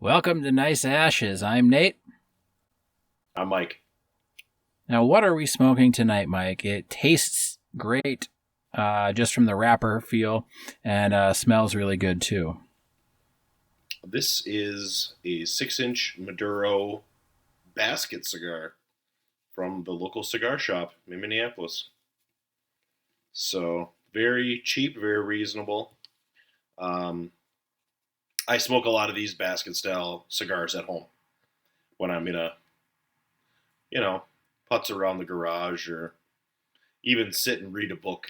Welcome to Nice Ashes. I'm Nate. I'm Mike. Now, what are we smoking tonight, Mike? It tastes great just from the wrapper feel and smells really good, too. This is a 6-inch Maduro basket cigar from the local cigar shop in Minneapolis. So, very cheap, very reasonable. I smoke a lot of these basket style cigars at home when I'm gonna, putz around the garage or even sit and read a book.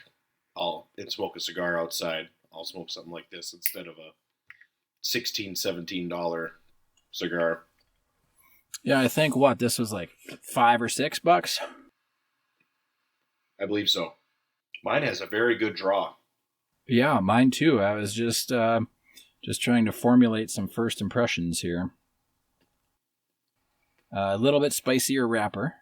And smoke a cigar outside. I'll smoke something like this instead of a $16, $17 cigar. Yeah, I think this was like $5 or $6? I believe so. Mine has a very good draw. Yeah, mine too. I was just trying to formulate some first impressions here. A little bit spicier wrapper.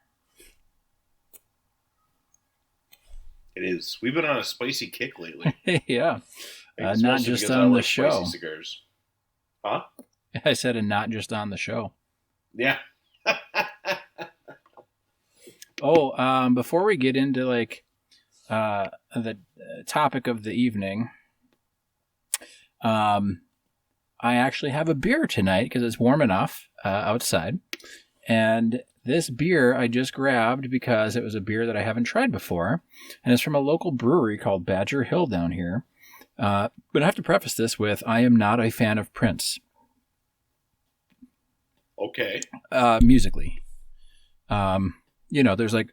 It is. We've been on a spicy kick lately. Yeah. Not just on the show. Spicy cigars. Huh? I said, and not just on the show. Yeah. Before we get into the topic of the evening, I actually have a beer tonight because it's warm enough outside. And this beer I just grabbed because it was a beer that I haven't tried before. And it's from a local brewery called Badger Hill down here. But I have to preface this with, I am not a fan of Prince. Okay. Musically. There's like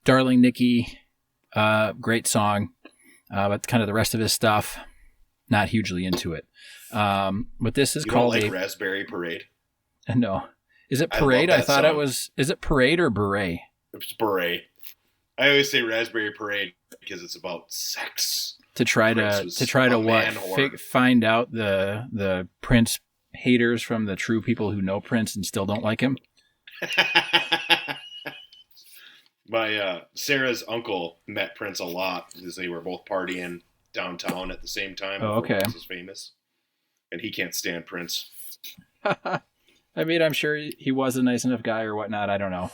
Darling Nikki, great song. But kind of the rest of his stuff, not hugely into it. But this is called Raspberry Parade? No. Is it Parade? I thought song. it was. Is it Parade or Beret? It's Beret. I always say Raspberry Parade because it's about sex. To try to find out the Prince haters from the true people who know Prince and still don't like him. My Sarah's uncle met Prince a lot because they were both partying downtown at the same time. Oh, okay. Prince was famous, and he can't stand Prince. I mean, I'm sure he was a nice enough guy or whatnot. I don't know.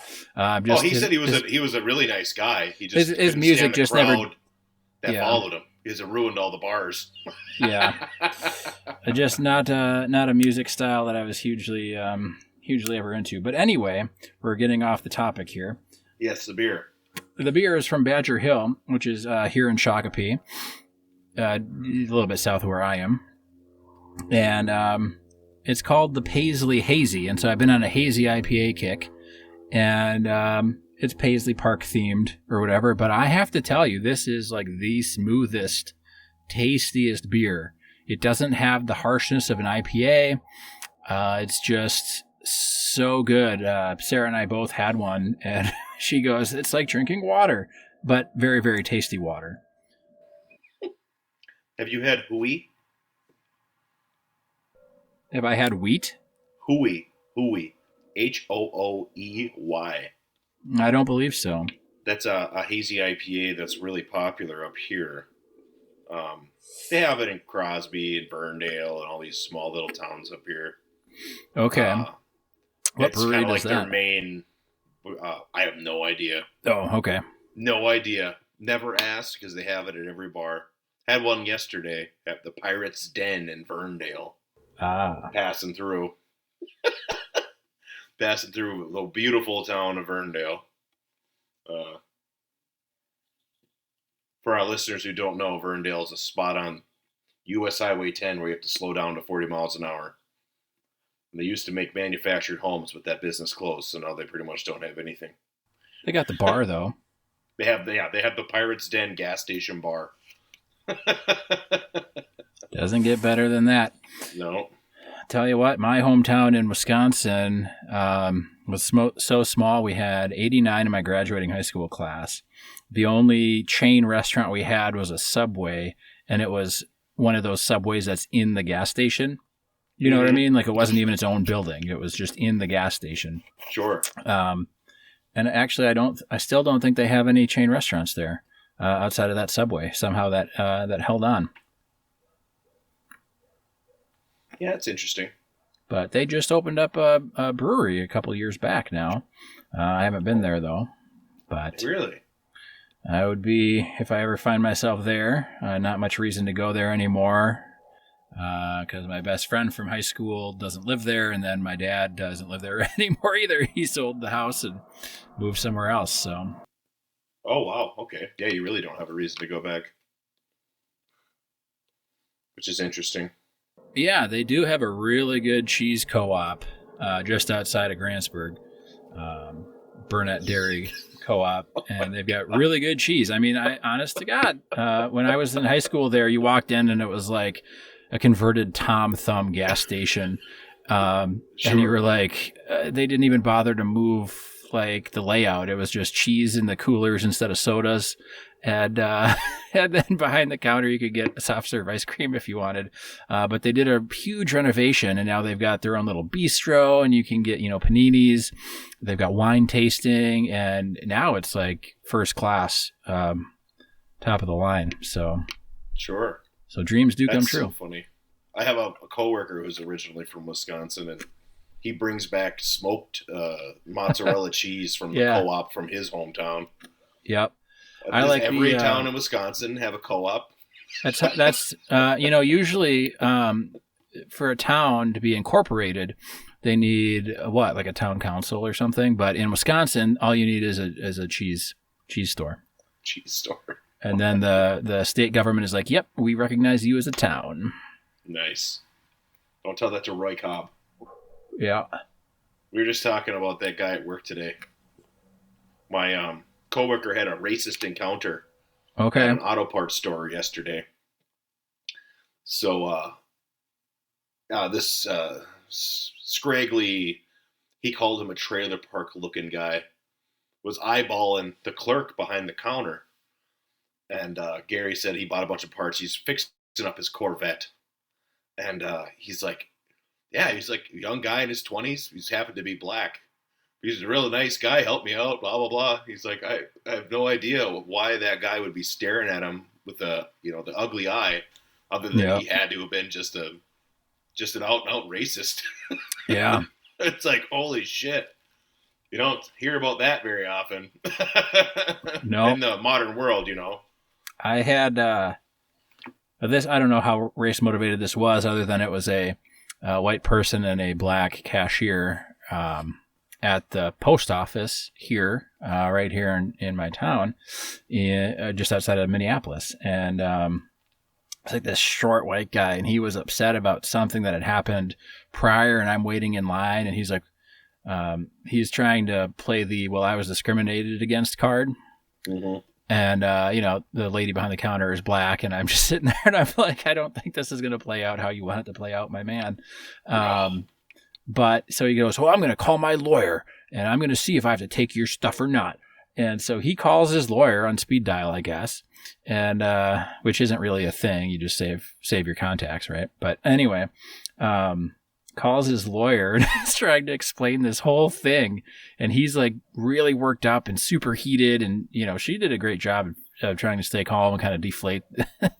He said he was a really nice guy. He just his music just never followed him. He's ruined all the bars. Yeah, just not a music style that I was hugely ever into. But anyway, we're getting off the topic here. Yes, the beer. The beer is from Badger Hill, which is here in Shakopee, a little bit south of where I am, and it's called the Paisley Hazy. And so I've been on a hazy IPA kick, and it's Paisley Park themed or whatever. But I have to tell you, this is like the smoothest, tastiest beer. It doesn't have the harshness of an IPA. It's just so good. Sarah and I both had one, and she goes, it's like drinking water, but very, very tasty water. Have you had Hooey? Have I had wheat? Hooey. Hooey. Hooey. I don't believe so. That's a hazy IPA that's really popular up here. They have it in Crosby and Burndale and all these small little towns up here. Okay. What it's brewery kind of does like that? their main. I have no idea. Oh, okay. No idea. Never asked because they have it at every bar. Had one yesterday at the Pirates Den in Burndale. Passing through the beautiful town of Burndale. For our listeners who don't know, Burndale is a spot on U.S. Highway 10 where you have to slow down to 40 miles an hour. And they used to make manufactured homes, but that business closed, so now they pretty much don't have anything. They got the bar though. They have the Pirates Den gas station bar. Doesn't get better than that. No. Tell you what, my hometown in Wisconsin was so small. We had 89 in my graduating high school class. The only chain restaurant we had was a Subway, and it was one of those Subways that's in the gas station. You know what I mean? Like, it wasn't even its own building. It was just in the gas station. Sure. And actually, I still don't think they have any chain restaurants there outside of that Subway. Somehow that held on. Yeah, it's interesting. But they just opened up a brewery a couple of years back now. I haven't been there, though. But Really? I would be, if I ever find myself there, not much reason to go there anymore. Because my best friend from high school doesn't live there, and then my dad doesn't live there anymore either. He sold the house and moved somewhere else. So. Oh, wow. Okay. Yeah, you really don't have a reason to go back. Which is interesting. Yeah, they do have a really good cheese co-op just outside of Grantsburg. Burnett Dairy Co-op, and they've got really good cheese. I mean, honest to God, when I was in high school there, you walked in and it was like a converted Tom Thumb gas station. And you were like, they didn't even bother to move like the layout. It was just cheese in the coolers instead of sodas. And then behind the counter, you could get soft serve ice cream if you wanted. But they did a huge renovation, and now they've got their own little bistro, and you can get, paninis. They've got wine tasting, and now it's like first class, top of the line. So, sure. So dreams do come true. That's so funny. I have a coworker who's originally from Wisconsin, and he brings back smoked mozzarella cheese from the co-op from his hometown. Yep. I like every town in Wisconsin have a co-op. That's usually for a town to be incorporated, they need like a town council or something. But in Wisconsin, all you need is a cheese store. Cheese store. And then the state government is like, "Yep, we recognize you as a town." Nice. Don't tell that to Roy Cobb. Yeah. We were just talking about that guy at work today. My coworker had a racist encounter at an auto parts store yesterday. So this scraggly, he called him a trailer park looking guy, was eyeballing the clerk behind the counter. And Gary said he bought a bunch of parts. He's fixing up his Corvette. And he's like a young guy in his 20s. He's happened to be black. He's a real nice guy, helped me out, blah, blah, blah. He's like, I have no idea why that guy would be staring at him with the ugly eye, other than he had to have been just an out-and-out racist. Yeah. It's like, holy shit. You don't hear about that very often. No. In the modern world, I had this, I don't know how race-motivated this was, other than it was a white person and a black cashier at the post office here, right here in my town, just outside of Minneapolis. And it's like this short white guy, and he was upset about something that had happened prior, and I'm waiting in line, and he's like, he's trying to play the, well, I was discriminated against card. Mm-hmm. And, the lady behind the counter is black, and I'm just sitting there, and I'm like, I don't think this is going to play out how you want it to play out, my man. But so he goes, well, I'm going to call my lawyer, and I'm going to see if I have to take your stuff or not. And so he calls his lawyer on speed dial, I guess, and which isn't really a thing. You just save your contacts, right? But anyway, calls his lawyer and is trying to explain this whole thing. And he's like really worked up and super heated. And, she did a great job of trying to stay calm and kind of deflate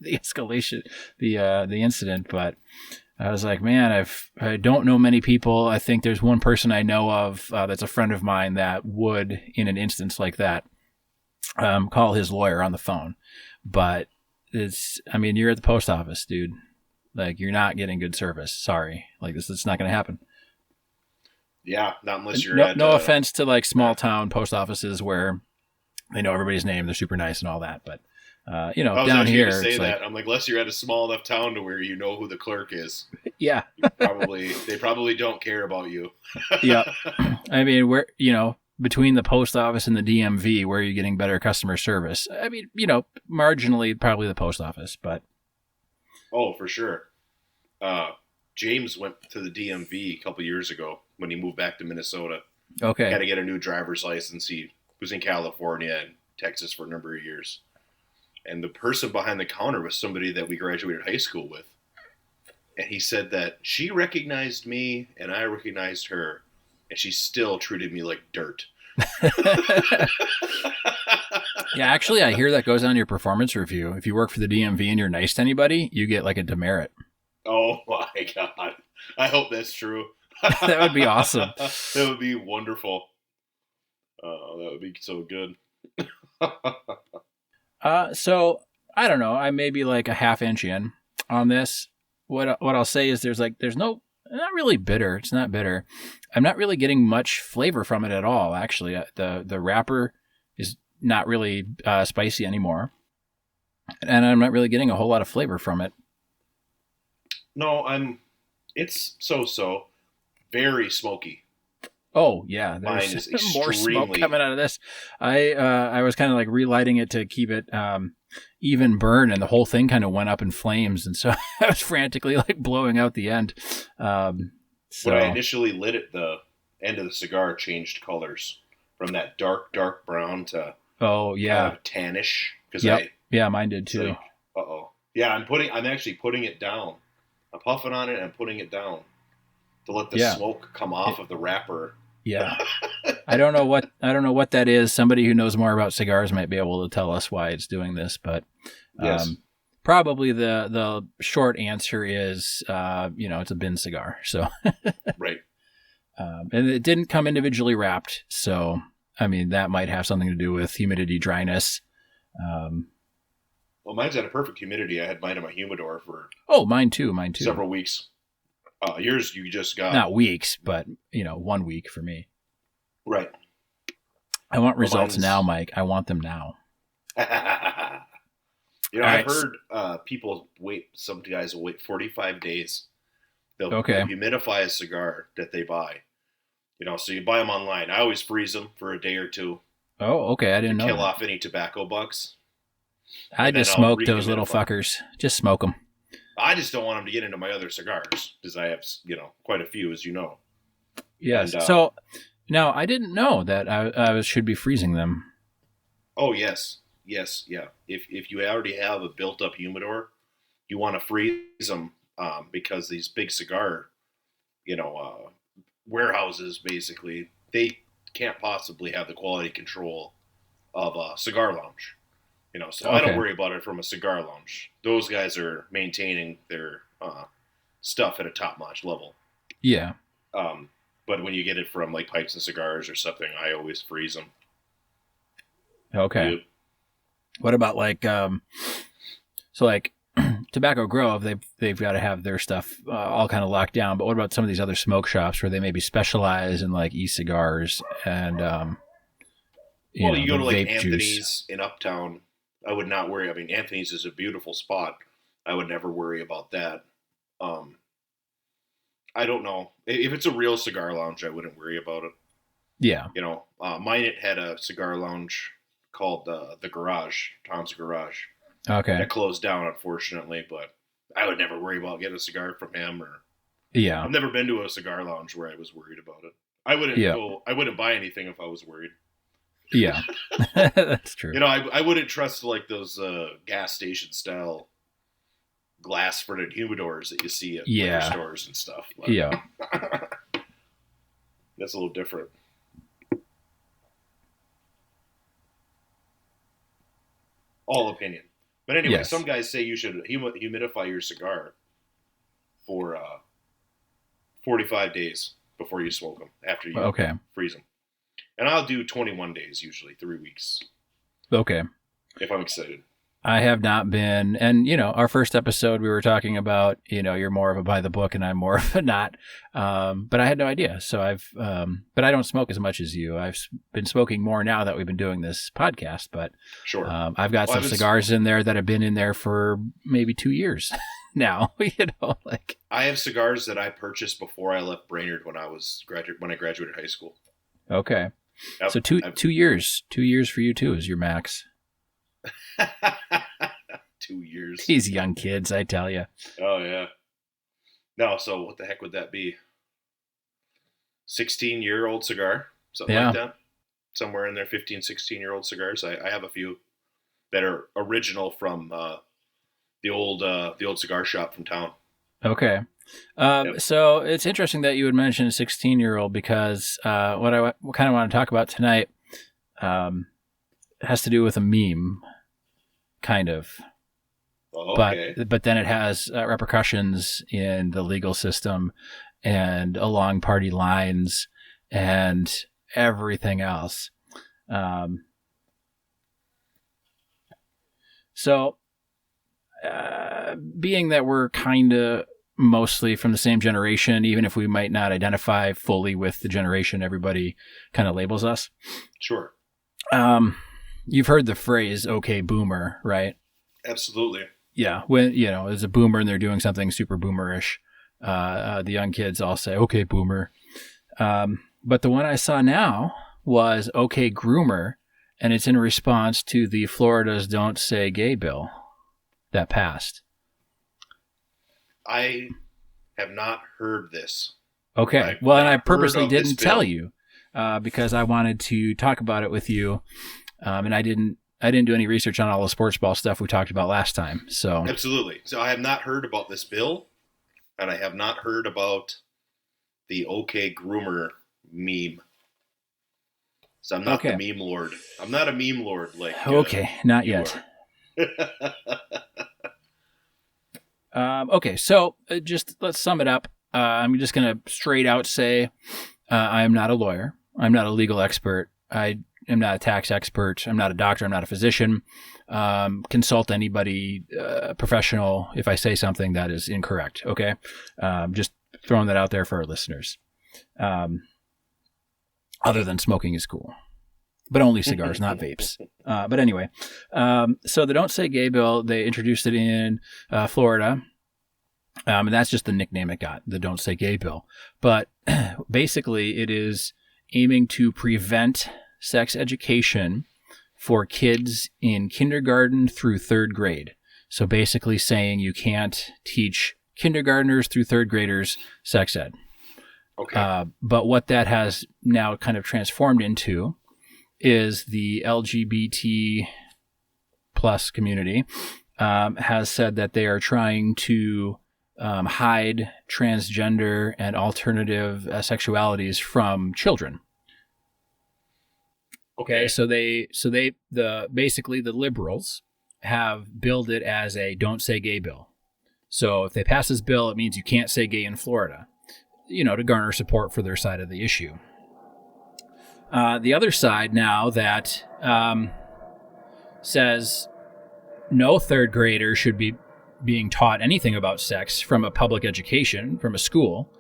the escalation, the incident. But I was like, man, I don't know many people. I think there's one person I know of that's a friend of mine that would, in an instance like that, call his lawyer on the phone. But you're at the post office, dude. Like, you're not getting good service. Sorry. Like, it's not going to happen. Yeah, not unless you're no offense to like small town post offices where they know everybody's name, they're super nice and all that, but down here, say that. I'm like, unless you're at a small enough town to where you know who the clerk is. Yeah. They probably don't care about you. Yeah. I mean, where, between the post office and the DMV, where are you getting better customer service? I mean, marginally, probably the post office, but. Oh, for sure. James went to the DMV a couple years ago when he moved back to Minnesota. Okay. Got to get a new driver's license. He was in California and Texas for a number of years. And the person behind the counter was somebody that we graduated high school with. And he said that she recognized me and I recognized her, and she still treated me like dirt. Yeah, actually, I hear that goes on your performance review. If you work for the DMV and you're nice to anybody, you get like a demerit. Oh my God. I hope that's true. That would be awesome. That would be wonderful. That would be so good. So I don't know. I may be like a half inch in on this. What I'll say is there's not really bitter. It's not bitter. I'm not really getting much flavor from it at all. Actually, the wrapper is not really spicy anymore, and I'm not really getting a whole lot of flavor from it. No, it's so very smoky. Oh yeah, Mine there's is more smoke extremely coming out of this. I was kind of like relighting it to keep it even burn, and the whole thing kind of went up in flames, and so I was frantically like blowing out the end. When I initially lit it, the end of the cigar changed colors from that dark brown to kind of tannish. Yeah, mine did too. Like, yeah, I'm actually putting it down. I'm puffing on it and I'm putting it down to let the smoke come off of the wrapper. Yeah. I don't know what that is. Somebody who knows more about cigars might be able to tell us why it's doing this, but yes. Probably the short answer is it's a bin cigar. So right. And it didn't come individually wrapped, so I mean that might have something to do with humidity, dryness. Well, mine's at a perfect humidity. I had mine in my humidor for mine too. Several weeks. Yours you just got not weeks, but 1 week for me. Right. I want results now, Mike. I want them now. I've heard people wait. Some guys will wait 45 days. They'll humidify a cigar that they buy. So you buy them online. I always freeze them for a day or two. Oh, okay. I didn't know. Kill off any tobacco bugs. I just smoke those little fuckers. Just smoke them. I just don't want them to get into my other cigars because I have, quite a few, as you know. Yes. And, so now I didn't know that I should be freezing them. Oh yes, yeah. If you already have a built-up humidor, you want to freeze them because these big cigar, warehouses basically they can't possibly have the quality control of a cigar lounge. So I don't worry about it from a cigar lounge. Those guys are maintaining their stuff at a top-notch level. Yeah. But when you get it from like Pipes and Cigars or something, I always freeze them. Okay. Yep. What about like Tobacco Grove? They've got to have their stuff all kind of locked down. But what about some of these other smoke shops where they maybe specialize in like e-cigars and you go to like Anthony's juice in Uptown. I would not worry. I mean, Anthony's is a beautiful spot. I would never worry about that. I don't know. If it's a real cigar lounge, I wouldn't worry about it. Yeah. Mine had a cigar lounge called the Garage, Tom's Garage. Okay. That closed down, unfortunately, but I would never worry about getting a cigar from him. Yeah. I've never been to a cigar lounge where I was worried about it. I wouldn't buy anything if I was worried. Yeah, that's true. I wouldn't trust like those gas station style glass fronted humidors that you see at liquor stores and stuff. But yeah, that's a little different. All opinion, but anyway, Some guys say you should humidify your cigar for 45 days before you smoke them after you freeze them. And I'll do 21 days, usually 3 weeks. Okay. If I'm excited. I have not been. And, our first episode, we were talking about, you're more of a by the book and I'm more of a not. But I had no idea. So but I don't smoke as much as you. I've been smoking more now that we've been doing this podcast. But sure. I've got some cigars in there that have been in there for maybe 2 years now. I have cigars that I purchased before I left Brainerd when I graduated high school. Okay. Yep. So 2 years. 2 years for you too is your max. 2 years. These young kids, I tell you. Oh yeah. No, so what the heck would that be? 16-year-old cigar, something like that. Somewhere in there, 15, 16-year-old cigars. I have a few that are original from the old cigar shop from town. Okay. So it's interesting that you would mention a 16-year-old because what I kind of want to talk about tonight has to do with a meme, kind of. Oh, okay. But then it has repercussions in the legal system and along party lines and everything else. So, being that we're kind of mostly from the same generation, even if we might not identify fully with the generation everybody kind of labels us. Sure. You've heard the phrase, okay, boomer, right? Absolutely. Yeah. When, there's a boomer and they're doing something super boomerish. The young kids all say, okay, boomer. But the one I saw now was okay, groomer. And it's in response to the Florida's Don't Say Gay bill that passed. I have not heard this. Okay. Well, and I purposely didn't tell you because I wanted to talk about it with you. And I didn't do any research on all the sports ball stuff we talked about last time. So absolutely. So I have not heard about this bill, and I have not heard about the OK Groomer meme. So I'm not the meme lord. I'm not a meme lord like. Okay, not yet. Okay, so just let's sum it up. I'm just going to straight out say I am not a lawyer. I'm not a legal expert. I am not a tax expert. I'm not a doctor. I'm not a physician. Consult anybody professional if I say something that is incorrect. Okay, just throwing that out there for our listeners. Other than smoking is cool. But only cigars, not vapes. But anyway, so the Don't Say Gay bill, they introduced it in Florida. And that's just the nickname it got, the Don't Say Gay bill. But basically, it is aiming to prevent sex education for kids in kindergarten through third grade. So basically saying you can't teach kindergartners through third graders sex ed. Okay. But what that has now kind of transformed into is the LGBT plus community has said that they are trying to hide transgender and alternative sexualities from children. Okay, so basically the liberals have billed it as a Don't Say Gay bill. So if they pass this bill, it means you can't say gay in Florida, to garner support for their side of the issue. The other side now that says no third grader should be being taught anything about sex from a public education, from a school.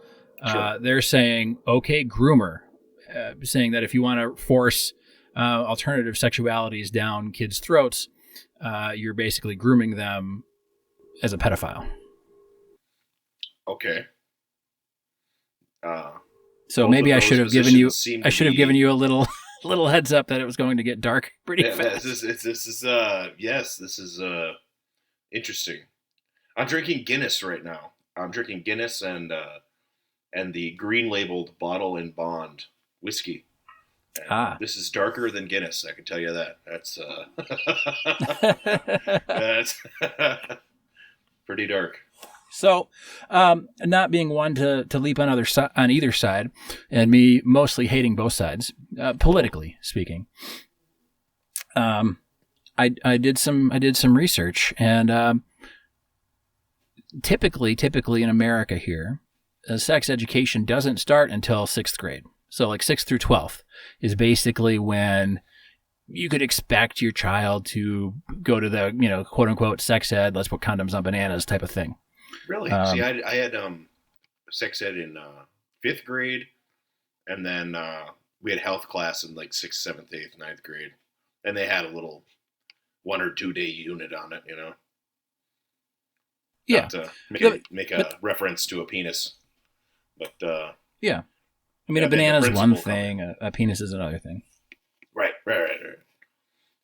Sure. They're saying, okay, groomer, saying that if you want to force alternative sexualities down kids' throats, you're basically grooming them as a pedophile. Okay. So maybe I should have given you a little heads up that it was going to get dark pretty fast. This is interesting. I'm drinking Guinness right now. I'm drinking Guinness and the green labeled Bottle and Bond whiskey. And this is darker than Guinness, I can tell you that. That's pretty dark. So, not being one to leap on either side, and me mostly hating both sides, politically speaking, I did some research, and typically in America here, sex education doesn't start until 6th grade. So like 6th through 12th is basically when you could expect your child to go to the quote unquote sex ed, let's put condoms on bananas type of thing. Really? See, I had sex ed in 5th grade, and then we had health class in like 6th, 7th, 8th, 9th grade, and they had a little 1 or 2 day unit on it, Yeah. Not to make a reference to a penis, but yeah. I mean, a banana is one thing, a penis is another thing. Right.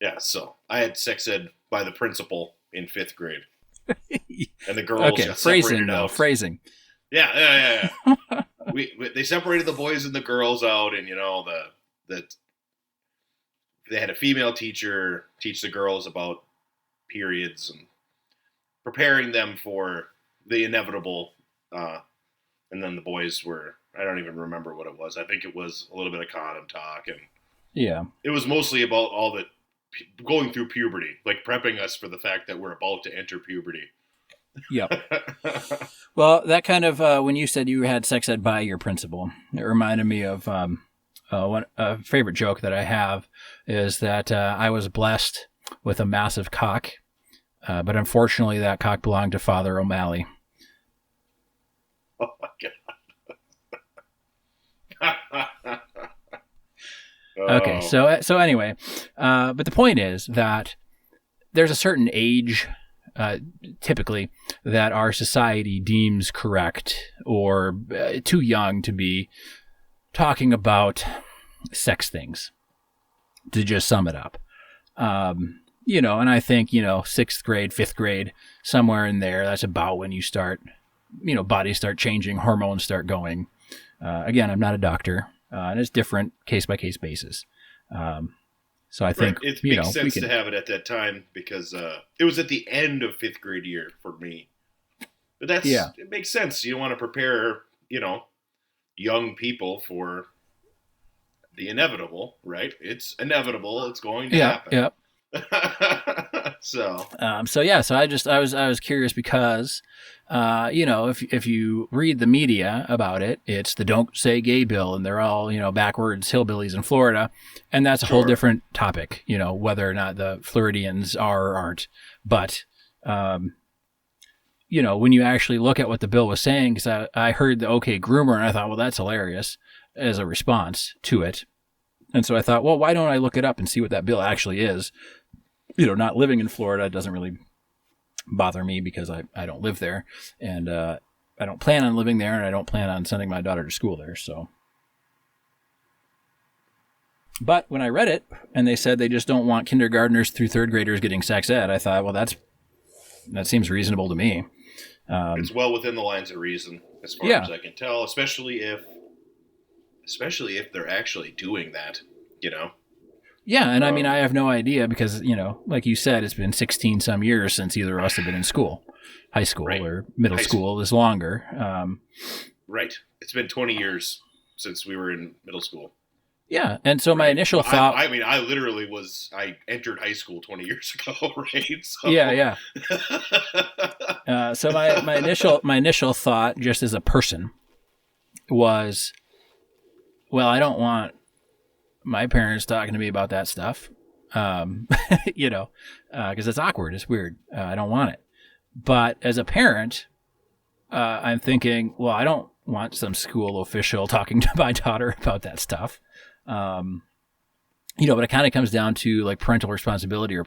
Yeah, so I had sex ed by the principal in 5th grade. And the girls got separated out. Phrasing. Yeah. They separated the boys and the girls out, and they had a female teacher teach the girls about periods and preparing them for the inevitable. And then the boys were, I don't even remember what it was. I think it was a little bit of condom talk, and yeah, it was mostly about all the going through puberty, like prepping us for the fact that we're about to enter puberty. Yep. Well, that kind of when you said you had sex ed by your principal, it reminded me of one a favorite joke that I have is that I was blessed with a massive cock, but unfortunately that cock belonged to Father O'Malley. Oh my god. Okay, so anyway, but the point is that there's a certain age, typically, that our society deems correct or too young to be talking about sex things, to just sum it up. And I think, 6th grade, 5th grade, somewhere in there, that's about when you start, bodies start changing, hormones start going. Again, I'm not a doctor. And it's different case-by-case basis. So I think, it makes sense to have it at that time because it was at the end of 5th grade year for me. But it makes sense. You want to prepare, young people for the inevitable, right? It's inevitable. It's going to happen. Yeah. So I was curious because, if you read the media about it, it's the Don't Say Gay bill, and they're all, backwards hillbillies in Florida. And that's a whole different topic, whether or not the Floridians are or aren't. But, when you actually look at what the bill was saying, because I heard the OK Groomer, and I thought, well, that's hilarious as a response to it. And so I thought, well, why don't I look it up and see what that bill actually is? Not living in Florida doesn't really bother me because I don't live there, and I don't plan on living there, and I don't plan on sending my daughter to school there. So, but when I read it and they said they just don't want kindergartners through 3rd graders getting sex ed, I thought, well, that seems reasonable to me. It's well within the lines of reason, as far as I can tell, especially if they're actually doing that, Yeah, and I mean, I have no idea because, like you said, it's been 16 some years since either of us have been in school. High school or middle school is longer. Right. It's been 20 years since we were in middle school. Yeah, and so my initial thought... I entered high school 20 years ago, right? So. Yeah. So my initial thought, just as a person, was, well, I don't want my parents talking to me about that stuff, because it's awkward. It's weird. I don't want it. But as a parent, I'm thinking, well, I don't want some school official talking to my daughter about that stuff. But it kind of comes down to like parental responsibility or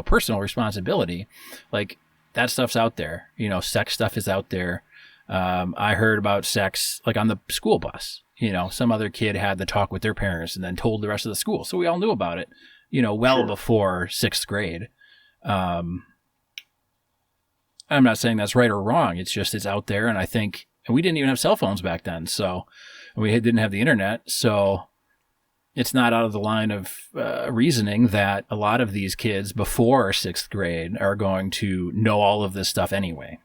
personal responsibility. Like that stuff's out there. Sex stuff is out there. I heard about sex like on the school bus. Some other kid had the talk with their parents and then told the rest of the school. So we all knew about it, before 6th grade. I'm not saying that's right or wrong. It's just, it's out there. And I think, and we didn't even have cell phones back then. So we didn't have the internet. So it's not out of the line of reasoning that a lot of these kids before 6th grade are going to know all of this stuff anyway.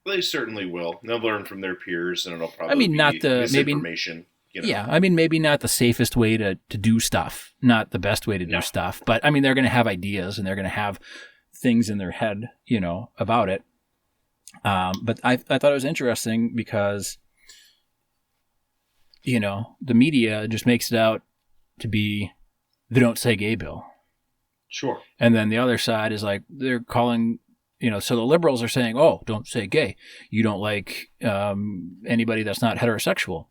They certainly will. They'll learn from their peers, and it'll probably be misinformation. Yeah, I mean, maybe not the safest way to do stuff, not the best way to do stuff, but I mean, they're going to have ideas and they're going to have things in their head, about it. But I thought it was interesting because, the media just makes it out to be the Don't Say Gay bill. Sure. And then the other side is like, they're calling... so the liberals are saying, oh, don't say gay. You don't like anybody that's not heterosexual.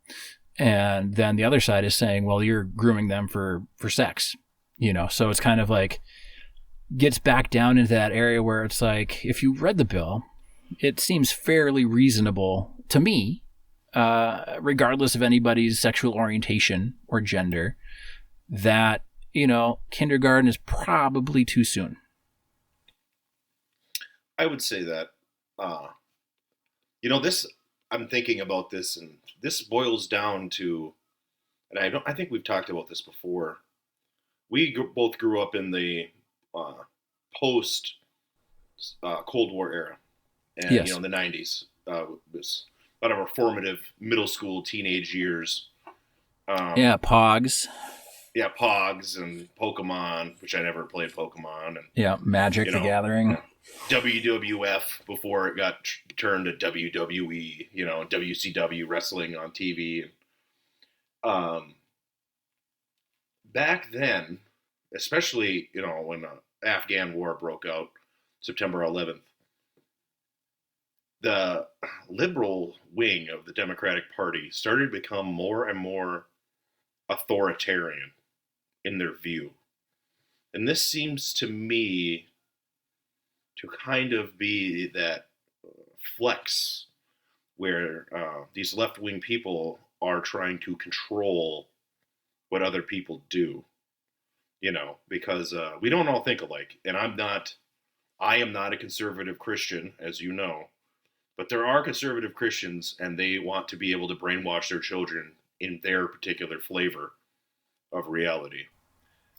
And then the other side is saying, well, you're grooming them for sex. So it's kind of like gets back down into that area where it's like, if you read the bill, it seems fairly reasonable to me, regardless of anybody's sexual orientation or gender, that, kindergarten is probably too soon. I would say that, I'm thinking about this, and this boils down to, and I think we've talked about this before. We both grew up in the post Cold War era, and yes. In the 90s was a lot of our formative middle school, teenage years. Pogs. Yeah, Pogs and Pokemon, which I never played Pokemon, and Yeah, Magic the Gathering. WWF before it got turned to WWE, WCW wrestling on TV. Back then, especially, when the Afghan war broke out, September 11th, the liberal wing of the Democratic Party started to become more and more authoritarian in their view. And this seems to me to kind of be that flex where these left-wing people are trying to control what other people do, because we don't all think alike. And I am not a conservative Christian, as you know, but there are conservative Christians, and they want to be able to brainwash their children in their particular flavor of reality.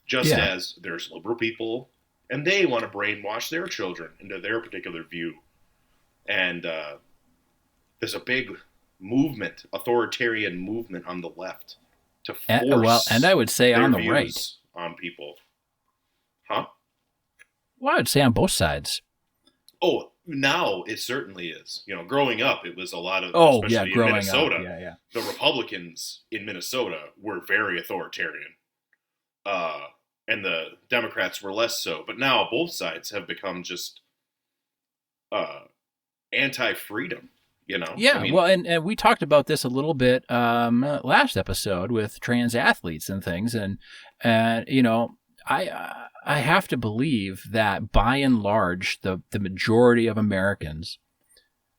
Just as there's liberal people, and they want to brainwash their children into their particular view. And there's a big movement, authoritarian movement on the left to force and I would say on the right on people. Huh? Well, I would say on both sides. Oh, now it certainly is. Growing up, it was a lot of, especially in Minnesota. The Republicans in Minnesota were very authoritarian. And the Democrats were less so. But now both sides have become just anti-freedom, Yeah, and we talked about this a little bit last episode with trans athletes and things. And I have to believe that by and large, the majority of Americans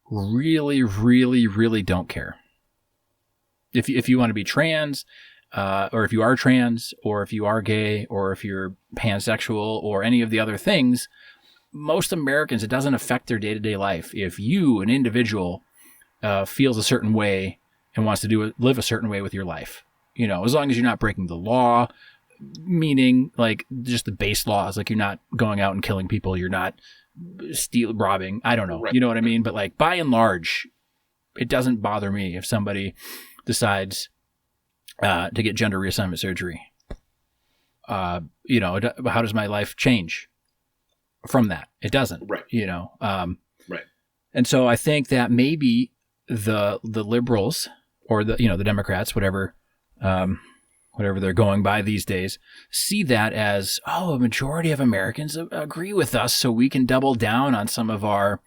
really, really, really don't care. If you want to be trans, or if you are trans, or if you are gay, or if you're pansexual, or any of the other things, most Americans, it doesn't affect their day-to-day life. If you, an individual, feels a certain way and wants to live a certain way with your life, as long as you're not breaking the law, meaning like just the base laws, like you're not going out and killing people, you're not robbing, I don't know, right. You know what I mean? But like by and large, it doesn't bother me if somebody decides to get gender reassignment surgery. How does my life change from that? It doesn't, right? Right. And so I think that maybe the liberals or the Democrats, whatever they're going by these days, see that as, a majority of Americans agree with us, so we can double down on some of our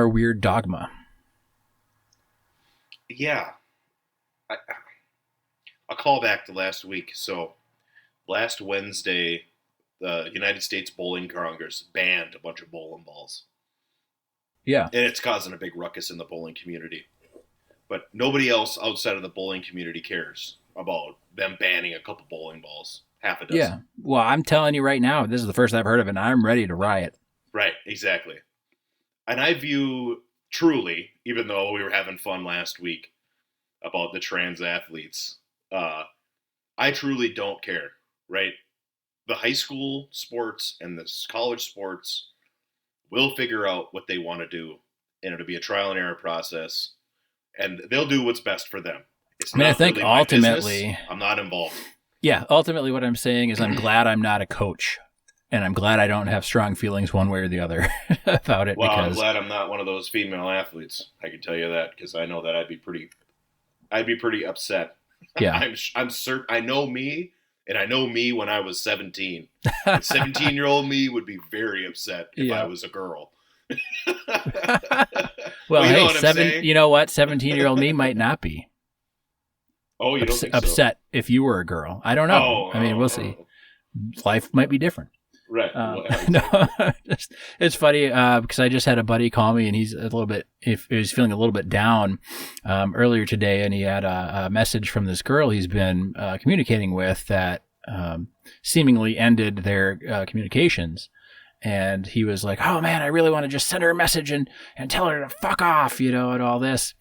weird dogma. Yeah. I'll call back to last week. So last Wednesday, the United States Bowling Congress banned a bunch of bowling balls. Yeah. And it's causing a big ruckus in the bowling community. But nobody else outside of the bowling community cares about them banning a couple bowling balls. Half a dozen. Yeah. Well, I'm telling you right now, this is the first I've heard of it, and I'm ready to riot. Right, exactly. And I view, truly, even though we were having fun last week about the trans athletes, I truly don't care, right? The high school sports and the college sports will figure out what they want to do, and it'll be a trial and error process, and they'll do what's best for them. I think really ultimately, I'm not involved. Yeah, ultimately what I'm saying is I'm glad I'm not a coach, and I'm glad I don't have strong feelings one way or the other about it. Well, I'm glad I'm not one of those female athletes. I can tell you that, because I know that I'd be pretty upset. Yeah, I'm certain. I know me, and I know me when I was 17. 17-year-old me would be very upset if I was a girl. Well, hey, you know what? 17-year-old me might not be. Oh, you don't think so? Upset if you were a girl. I don't know. We'll see. Life might be different. Right. No, it's funny because I just had a buddy call me, and he's he's feeling a little bit down earlier today, and he had a message from this girl he's been communicating with that seemingly ended their communications. And he was like, "Oh man, I really want to just send her a message and tell her to fuck off, and all this."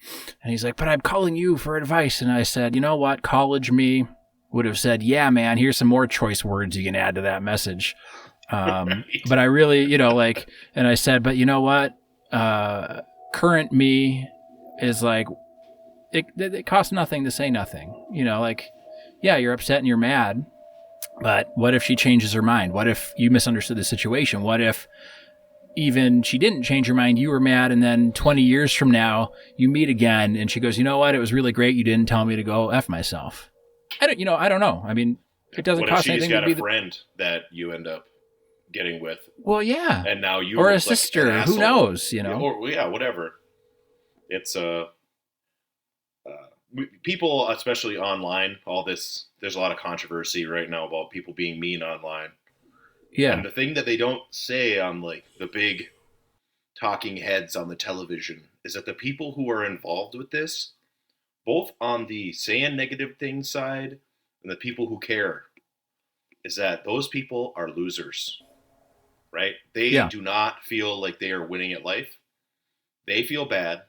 And he's like, "But I'm calling you for advice." And I said, "You know what? College me would have said, yeah, man, here's some more choice words you can add to that message." Right. But I really, and I said, "But you know what? Current me is like, it costs nothing to say nothing. Yeah, you're upset and you're mad, But what if she changes her mind? What if you misunderstood the situation? What if even she didn't change her mind, you were mad, and then 20 years from now, you meet again, and she goes, you know what? It was really great. You didn't tell me to go F myself. I don't know. I mean, it doesn't cost anything to be a friend that you end up getting with. Well, yeah. And now you or a sister, who knows, Or whatever. It's people, especially online, there's a lot of controversy right now about people being mean online. Yeah. And the thing that they don't say on like the big talking heads on the television is that the people who are involved with this, both on the saying negative things side and the people who care, is that those people are losers, right? They do not feel like they are winning at life. They feel bad,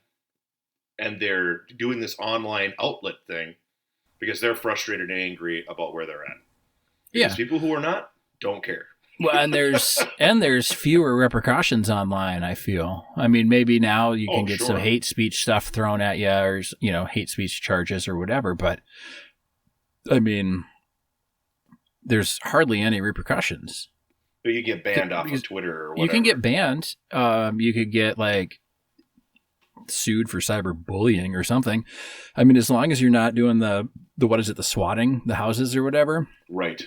and they're doing this online outlet thing because they're frustrated and angry about where they're at. Because people who are not don't care. Well, and there's fewer repercussions online, I feel. I mean, maybe now you can get some hate speech stuff thrown at you, or hate speech charges or whatever, but I mean, there's hardly any repercussions. But you get banned off of Twitter or whatever. You can get banned. You could get like sued for cyberbullying or something. I mean, as long as you're not doing the what is it, the swatting the houses or whatever. Right.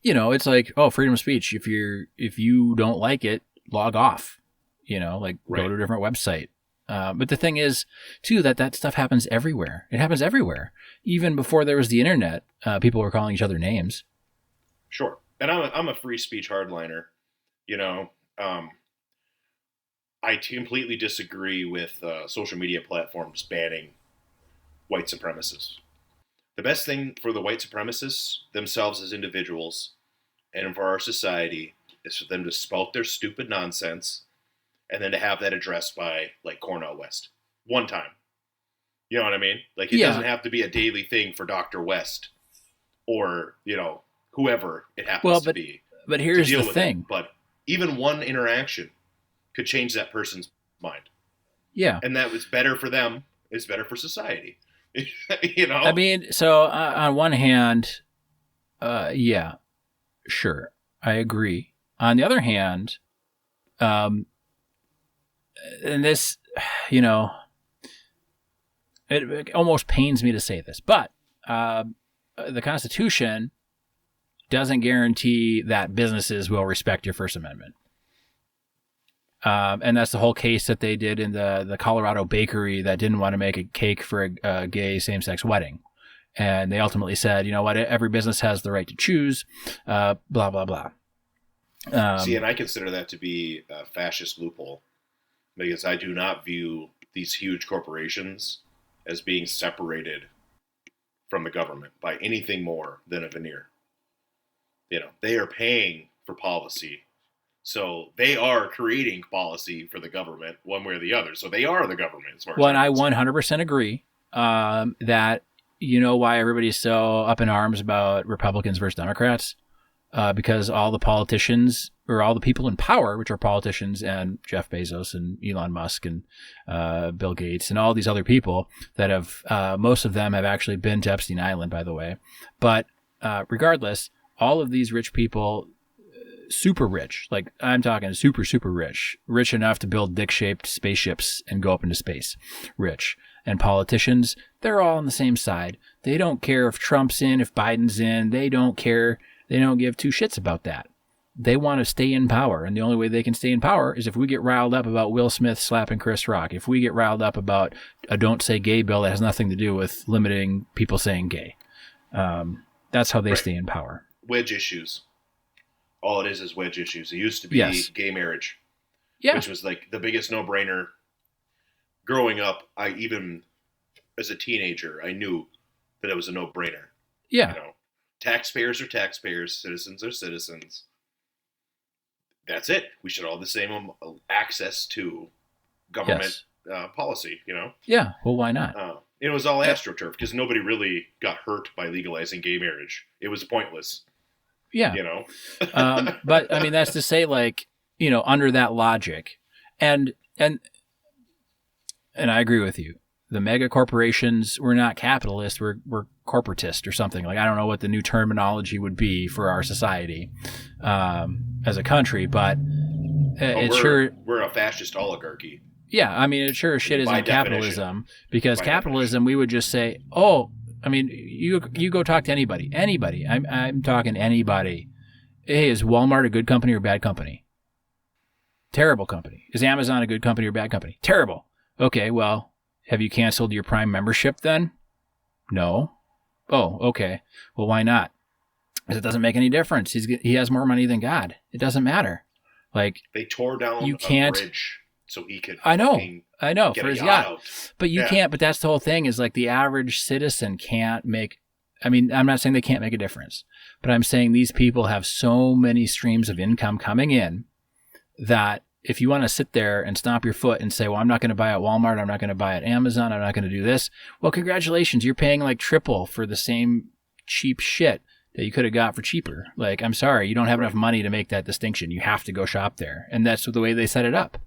It's like, freedom of speech. If you don't like it, log off. Go to a different website. But the thing is, too, that stuff happens everywhere. It happens everywhere. Even before there was the internet, people were calling each other names. Sure. And I'm a free speech hardliner. I completely disagree with social media platforms banning white supremacists. The best thing for the white supremacists themselves as individuals and for our society is for them to spout their stupid nonsense and then to have that addressed by, like, Cornel West. One time. You know what I mean? Like, it doesn't have to be a daily thing for Dr. West or, whoever it happens to be. But here's the thing. But even one interaction could change that person's mind. Yeah. And that was better for them. It's better for society. I mean, so on one hand, sure, I agree. On the other hand, and this, it almost pains me to say this, but the Constitution doesn't guarantee that businesses will respect your First Amendment. And that's the whole case that they did in the Colorado bakery that didn't want to make a cake for a gay same-sex wedding. And they ultimately said, you know what, every business has the right to choose, blah, blah, blah. See, and I consider that to be a fascist loophole because I do not view these huge corporations as being separated from the government by anything more than a veneer. They are paying for policy. So they are creating policy for the government one way or the other. So they are the government. Well, and I 100% agree that why everybody's so up in arms about Republicans versus Democrats? Because all the politicians or all the people in power, which are politicians and Jeff Bezos and Elon Musk and Bill Gates and all these other people that have, most of them have actually been to Epstein Island, by the way. But regardless, all of these rich people, super rich, like I'm talking super, super rich enough to build dick-shaped spaceships and go up into space, rich. And politicians, they're all on the same side. They don't care if Trump's in, if Biden's in. They don't care. They don't give two shits about that. They want to stay in power. And the only way they can stay in power is if we get riled up about Will Smith slapping Chris Rock. If we get riled up about a don't say gay bill that has nothing to do with limiting people saying gay. That's how they stay in power. Wedge issues. All it is wedge issues. It used to be gay marriage, which was like the biggest no-brainer. Growing up, even as a teenager, I knew that it was a no-brainer. Yeah. Taxpayers are taxpayers, citizens are citizens. That's it. We should all have the same access to government policy, Yeah, well, why not? It was all astroturf because nobody really got hurt by legalizing gay marriage. It was pointless. Yeah. But I mean, that's to say, like, under that logic, and I agree with you. the mega corporations, we're not capitalist, we're corporatist or something. Like, I don't know what the new terminology would be for our society as a country, but we're a fascist oligarchy. Yeah, I mean, it sure as shit isn't capitalism, because capitalism, we would just say, oh, I mean, you go talk to anybody. I'm talking anybody. Hey, is Walmart a good company or bad company? Terrible company. Is Amazon a good company or bad company? Terrible. Okay, well, have you canceled your Prime membership then? No. Oh, okay. Well, why not? Because it doesn't make any difference. He has more money than God. It doesn't matter. Like, they tore down a bridge so he could. I know for his yacht. But you can't. But that's the whole thing. Is like the average citizen can't make. I mean, I'm not saying they can't make a difference, but I'm saying these people have so many streams of income coming in that if you want to sit there and stomp your foot and say, well, I'm not going to buy at Walmart, I'm not going to buy at Amazon, I'm not going to do this. Well, congratulations. You're paying like triple for the same cheap shit that you could have got for cheaper. Like, I'm sorry, you don't have enough money to make that distinction. You have to go shop there. And that's the way they set it up.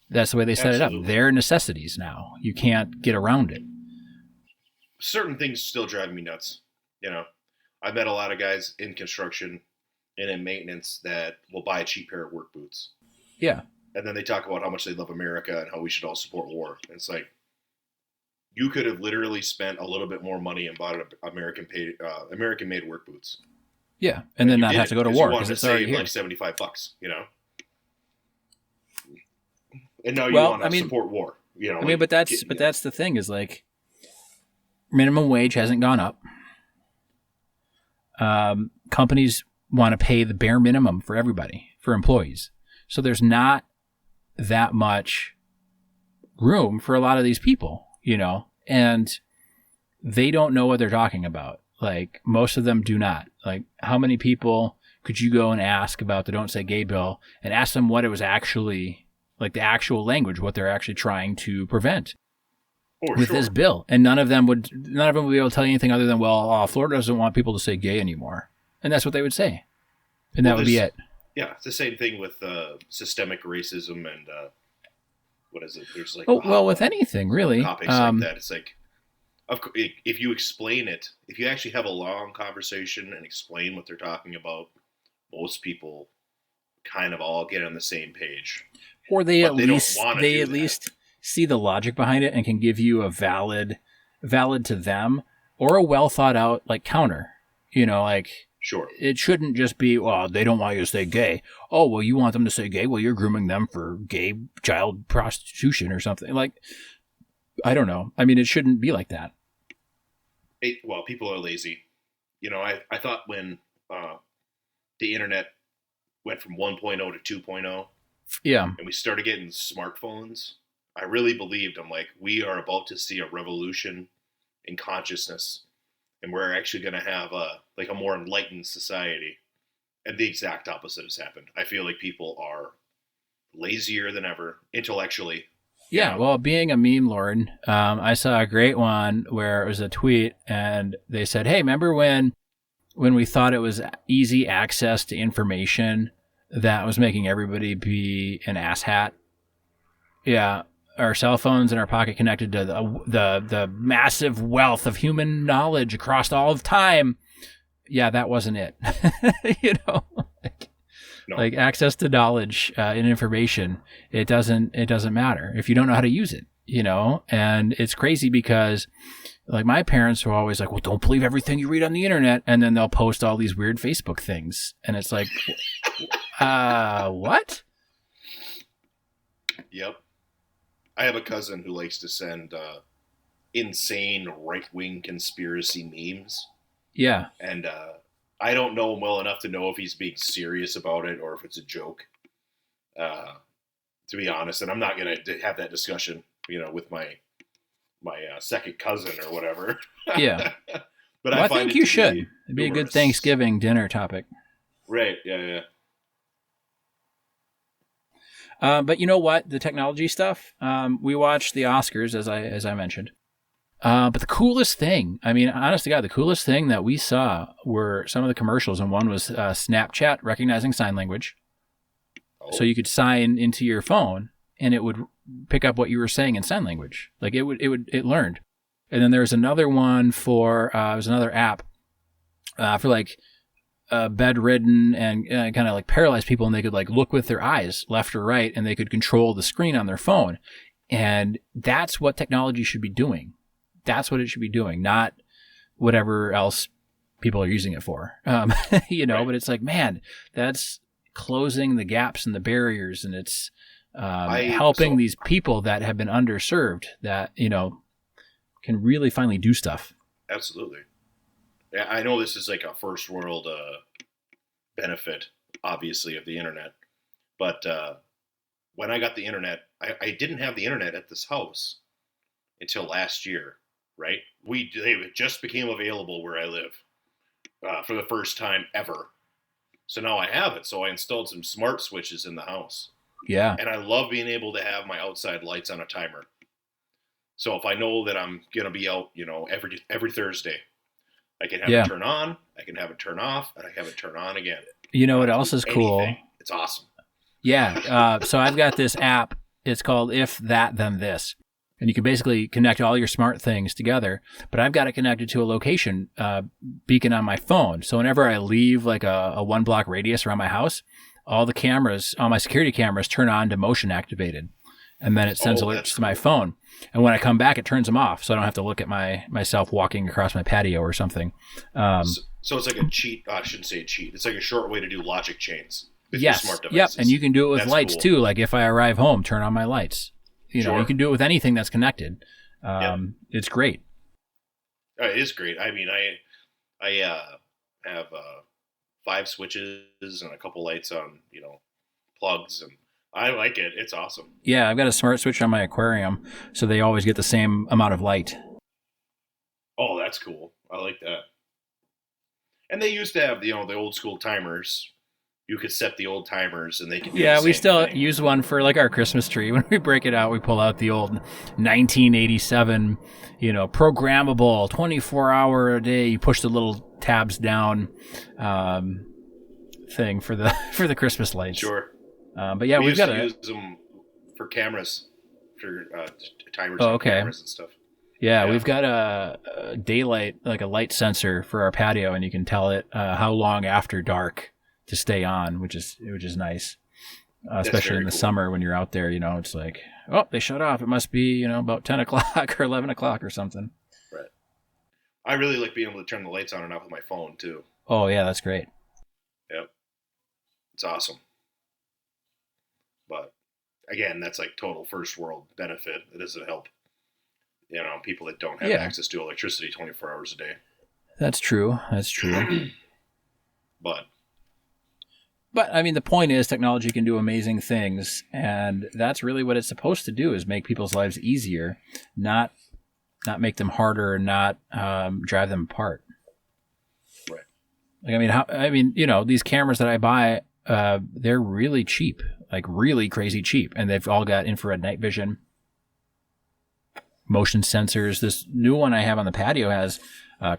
That's the way they set it up. They're necessities now. You can't get around it. Certain things still drive me nuts. You know, I've met a lot of guys in construction and in maintenance that will buy a cheap pair of work boots. Yeah. And then they talk about how much they love America and how we should all support war. And it's like, you could have literally spent a little bit more money and bought American-made work boots. Yeah, and then not have to go to war because it's already here. Like $75, you know. And now you want to support war, you know. I mean, but that's the thing is like, minimum wage hasn't gone up. Companies want to pay the bare minimum for everybody, for employees. So there's not that much room for a lot of these people, you know, and they don't know what they're talking about. Like, most of them do not. Like, how many people could you go and ask about the Don't Say Gay bill and ask them what it was actually, like the actual language, what they're actually trying to prevent with this bill? And none of them would be able to tell you anything other than, well, Florida doesn't want people to say gay anymore. And that's what they would say. And that would be it. Yeah, it's the same thing with systemic racism and what is it? There's like with anything really. Topics like that. It's like, if you explain it, if you actually have a long conversation and explain what they're talking about, most people kind of all get on the same page. Or they at least see the logic behind it and can give you a valid to them or a well thought out like counter. You know, like. Sure. It shouldn't just be, well, they don't want you to say gay. Oh, well, you want them to say gay? Well, you're grooming them for gay child prostitution or something. Like, I don't know. I mean, it shouldn't be like that. People are lazy. You know, I thought when the internet went from 1.0 to 2.0, yeah, and we started getting smartphones, I really believed, I'm like, we are about to see a revolution in consciousness. And we're actually going to have a more enlightened society. And the exact opposite has happened. I feel like people are lazier than ever intellectually. Yeah, well, being a meme lord, I saw a great one where it was a tweet and they said, hey, remember when we thought it was easy access to information that was making everybody be an asshat? Yeah. Our cell phones in our pocket connected to the massive wealth of human knowledge across all of time. Yeah, that wasn't it. You know, like access to knowledge and information. It doesn't matter if you don't know how to use it. You know, and it's crazy because, like, my parents were always like, "Well, don't believe everything you read on the internet," and then they'll post all these weird Facebook things, and it's like, what? Yep. I have a cousin who likes to send insane right-wing conspiracy memes. Yeah. And I don't know him well enough to know if he's being serious about it or if it's a joke, to be honest. And I'm not going to have that discussion, you know, with my second cousin or whatever. Yeah. But I think you should. It'd be a good Thanksgiving dinner topic. Right. Yeah. But you know what? The technology stuff, we watched the Oscars, as I mentioned. But the coolest thing, I mean, honest to God, the coolest thing that we saw were some of the commercials, and one was Snapchat recognizing sign language. Oh. So you could sign into your phone and it would pick up what you were saying in sign language. Like it learned. And then there's another one for, there's another app for like bedridden and kind of like paralyzed people, and they could like look with their eyes left or right, and they could control the screen on their phone. And that's what technology should be doing. That's what it should be doing, not whatever else people are using it for. You know, but it's like, man, that's closing the gaps and the barriers, and it's helping these people that have been underserved that, you know, can really finally do stuff. Absolutely. Yeah, I know this is like a first world benefit, obviously, of the internet. But when I got the internet, I didn't have the internet at this house until last year, right? It just became available where I live for the first time ever. So now I have it. So I installed some smart switches in the house. Yeah. And I love being able to have my outside lights on a timer. So if I know that I'm going to be out, you know, every Thursday, I can have it turn on, I can have it turn off, and I have it turn on again. You know what else is cool? It's awesome. Yeah. So I've got this app. It's called If That Then This. And you can basically connect all your smart things together. But I've got it connected to a location beacon on my phone. So whenever I leave like a 1 block radius around my house, all the cameras, all my security cameras turn on to motion activated. And then it sends alerts to my phone. And when I come back, it turns them off. So I don't have to look at myself walking across my patio or something. So it's like a cheat. I shouldn't say a cheat. It's like a short way to do logic chains. Yes. Smart devices. Yep. And you can do it with lights cool. too. Like if I arrive home, turn on my lights. You know, you can do it with anything that's connected. It's great. It is great. I mean, I have 5 switches and a couple lights on, you know, plugs, and I like it. It's awesome. Yeah, I've got a smart switch on my aquarium, so they always get the same amount of light. Oh, that's cool. I like that. And they used to have, you know, the old school timers. You could set the old timers, and they could. Yeah, we still use one for like our Christmas tree. When we break it out, we pull out the old 1987, you know, programmable 24-hour a day. You push the little tabs down thing for the Christmas lights. Sure. But yeah, we've got to use them for cameras, for timers on cameras and stuff. Yeah, we've got a daylight, like a light sensor for our patio, and you can tell it how long after dark to stay on, which is nice, especially in the summer when you're out there. You know, it's like, oh, they shut off. It must be, you know, about 10 o'clock or 11 o'clock or something. Right. I really like being able to turn the lights on and off with my phone too. Oh yeah, that's great. Yep, it's awesome. But again, that's like total first world benefit. It doesn't help, you know, people that don't have access to electricity 24 hours a day. That's true. But I mean, the point is technology can do amazing things, and that's really what it's supposed to do, is make people's lives easier, not make them harder, not drive them apart. Right. Like, I mean, you know, these cameras that I buy, they're really cheap, like really crazy cheap, and they've all got infrared night vision, motion sensors. This new one I have on the patio has